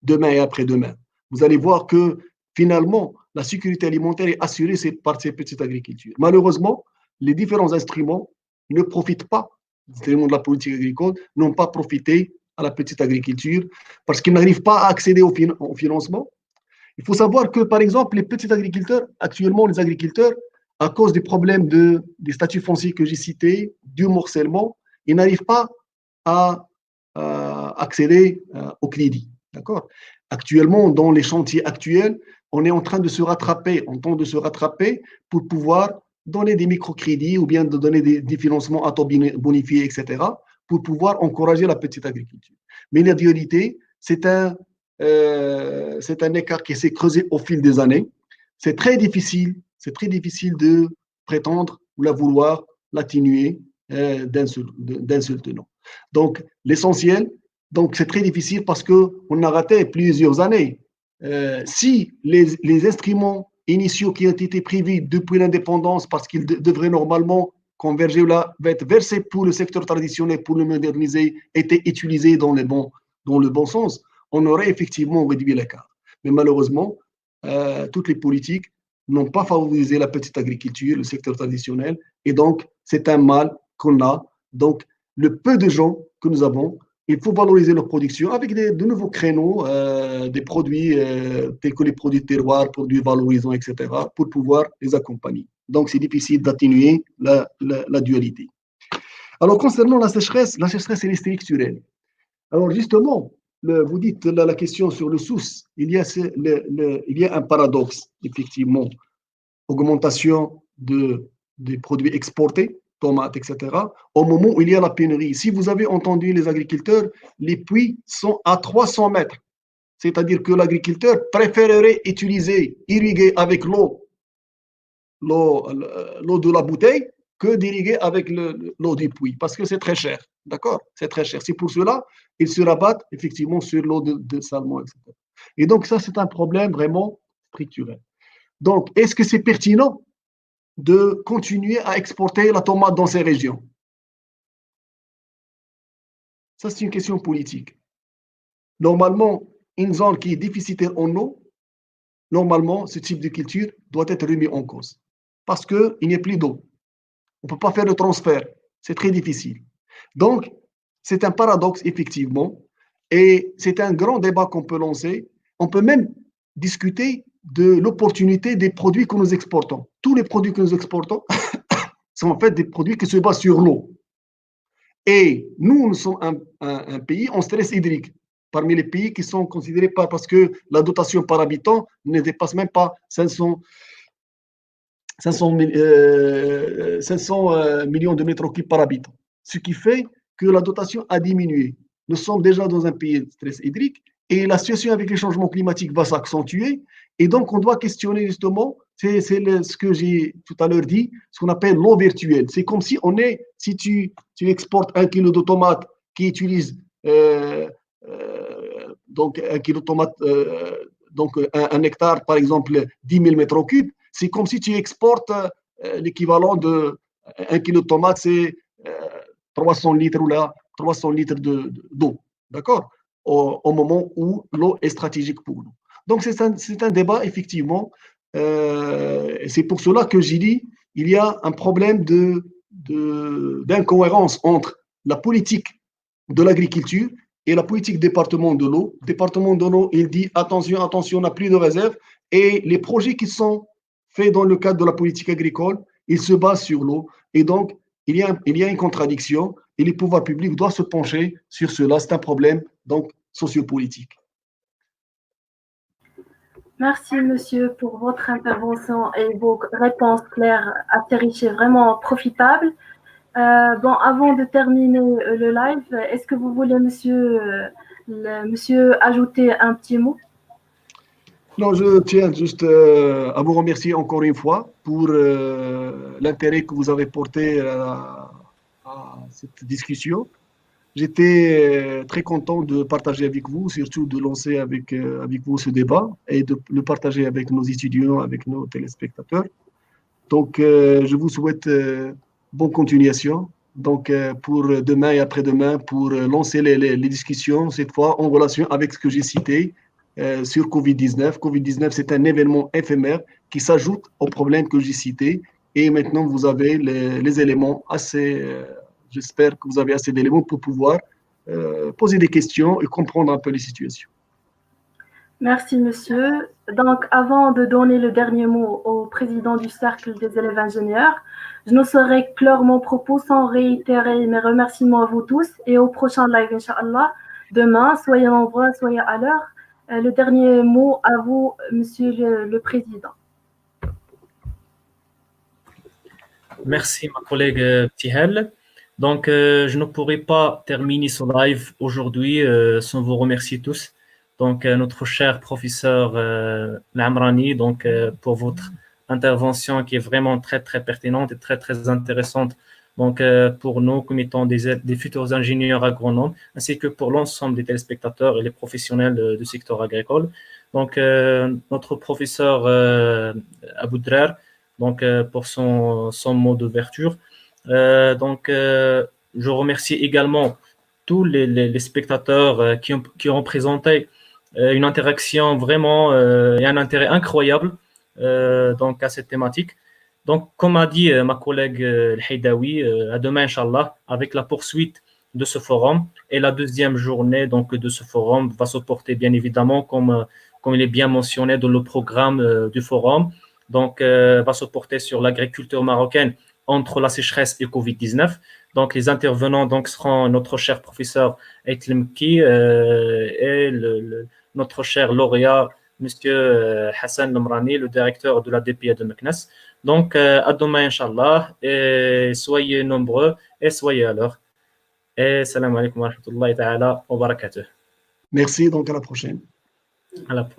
demain et après-demain. Vous allez voir que finalement, la sécurité alimentaire est assurée par ces petites agricultures. Malheureusement, les différents instruments ne profitent pas, les instruments de la politique agricole n'ont pas profité à la petite agriculture parce qu'ils n'arrivent pas à accéder au financement. Il faut savoir que, par exemple, les petits agriculteurs, actuellement, les agriculteurs, à cause des problèmes des statuts fonciers que j'ai cités, du morcellement, ils n'arrivent pas à accéder au crédit. D'accord? Actuellement, dans les chantiers actuels, on est en train de se rattraper, pour pouvoir donner des microcrédits ou bien de donner des financements à taux bonifiés, etc., pour pouvoir encourager la petite agriculture. Mais la dualité, c'est un c'est un écart qui s'est creusé au fil des années. C'est très difficile de prétendre ou la vouloir l'atténuer d'un seul tenant. Donc, l'essentiel, donc c'est très difficile parce qu'on a raté plusieurs années. Si les instruments initiaux qui ont été prévus depuis l'indépendance, parce qu'ils devraient normalement converger ou là, être versés pour le secteur traditionnel, pour le moderniser, étaient utilisés dans le bon sens, on aurait effectivement réduit l'écart. Mais malheureusement, toutes les politiques n'ont pas favorisé la petite agriculture, le secteur traditionnel, et donc c'est un mal qu'on a. Donc, le peu de gens que nous avons, il faut valoriser leur production avec de nouveaux créneaux, des produits tels que les produits de terroir, produits valorisants, etc., pour pouvoir les accompagner. Donc, c'est difficile d'atténuer la dualité. Alors, concernant la sécheresse, elle est structurelle. Alors, justement, vous dites la question sur le sous, il y a un paradoxe, effectivement. Augmentation des produits exportés, tomates, etc., au moment où il y a la pénurie. Si vous avez entendu les agriculteurs, les puits sont à 300 mètres. C'est-à-dire que l'agriculteur préférerait irriguer avec l'eau de la bouteille que d'irriguer avec l'eau du puits, parce que c'est très cher. D'accord? C'est très cher. C'est pour cela qu'ils se rabattent effectivement sur l'eau de salmon, etc. Et donc, ça, c'est un problème vraiment structurel. Donc, est-ce que c'est pertinent de continuer à exporter la tomate dans ces régions? Ça, c'est une question politique. Normalement, une zone qui est déficitaire en eau, normalement, ce type de culture doit être remis en cause. Parce qu'il n'y a plus d'eau. On ne peut pas faire de transfert. C'est très difficile. Donc, c'est un paradoxe, effectivement. Et c'est un grand débat qu'on peut lancer. On peut même discuter de l'opportunité des produits que nous exportons. Tous les produits que nous exportons sont en fait des produits qui se basent sur l'eau. Et nous sommes un pays en stress hydrique, parmi les pays qui sont considérés parce que la dotation par habitant ne dépasse même pas 500 millions de mètres cubes par habitant. Ce qui fait que la dotation a diminué. Nous sommes déjà dans un pays de stress hydrique et la situation avec les changements climatiques va s'accentuer. Et donc, on doit questionner justement, c'est ce que j'ai tout à l'heure dit, ce qu'on appelle l'eau virtuelle. C'est comme si si tu exportes 1 kilo de tomates qui utilise donc 1 kilo de tomates, donc un hectare, par exemple, 10 000 mètres cubes, c'est comme si tu exportes l'équivalent de 1 kilo de tomates, c'est 300 litres ou là, 300 litres d'eau. D'accord? Au moment où l'eau est stratégique pour nous. Donc, c'est un débat, effectivement. C'est pour cela que j'ai dit il y a un problème d'incohérence entre la politique de l'agriculture et la politique département de l'eau. Département de l'eau, il dit attention, attention, on n'a plus de réserve. Et les projets qui sont faits dans le cadre de la politique agricole, ils se basent sur l'eau. Et donc, il y a une contradiction et les pouvoirs publics doivent se pencher sur cela. C'est un problème donc sociopolitique. Merci, monsieur, pour votre intervention et vos réponses claires, assez riches et vraiment profitables. Bon, avant de terminer le live, est-ce que vous voulez, monsieur, ajouter un petit mot? Non, je tiens juste à vous remercier encore une fois pour l'intérêt que vous avez porté à cette discussion. J'étais très content de partager avec vous, surtout de lancer avec vous ce débat et de le partager avec nos étudiants, avec nos téléspectateurs. Donc, je vous souhaite bonne continuation. Donc, pour demain et après-demain, pour lancer les discussions, cette fois en relation avec ce que j'ai cité sur Covid-19. Covid-19, c'est un événement éphémère qui s'ajoute aux problèmes que j'ai cités. Et maintenant, vous avez les éléments assez... J'espère que vous avez assez d'éléments pour pouvoir poser des questions et comprendre un peu les situations. Merci, monsieur. Donc, avant de donner le dernier mot au président du Cercle des élèves ingénieurs, je ne saurais clore mon propos sans réitérer mes remerciements à vous tous et au prochain live, Inch'Allah. Demain, soyez nombreux, soyez à l'heure. Le dernier mot à vous, monsieur le président. Merci, ma collègue Tihel. Donc, je ne pourrai pas terminer ce live aujourd'hui sans vous remercier tous donc notre cher professeur Lamrani, donc pour votre intervention qui est vraiment très très pertinente et très très intéressante. Donc pour nous comme étant des futurs ingénieurs agronomes, ainsi que pour l'ensemble des téléspectateurs et les professionnels du secteur agricole. Donc notre professeur Aboudrer, donc pour son mot d'ouverture. Donc je remercie également tous les spectateurs qui ont présenté une interaction vraiment et un intérêt incroyable donc à cette thématique. Donc, comme a dit ma collègue El Haidawi, à demain, Inch'Allah, avec la poursuite de ce forum. Et la deuxième journée donc, de ce forum va se porter, bien évidemment, comme il est bien mentionné dans le programme du forum, donc va se porter sur l'agriculture marocaine entre la sécheresse et Covid-19. Donc, les intervenants donc, seront notre cher professeur Eitlemki et notre cher lauréat, Monsieur Hassan Lamrani, le directeur de la DPA de Meknes. Donc, à demain, Inch'Allah, et soyez nombreux et soyez à l'heure. Et salam alaikum wa rahmatullahi ta'ala wa barakatuh. Merci, donc à la prochaine. À la prochaine.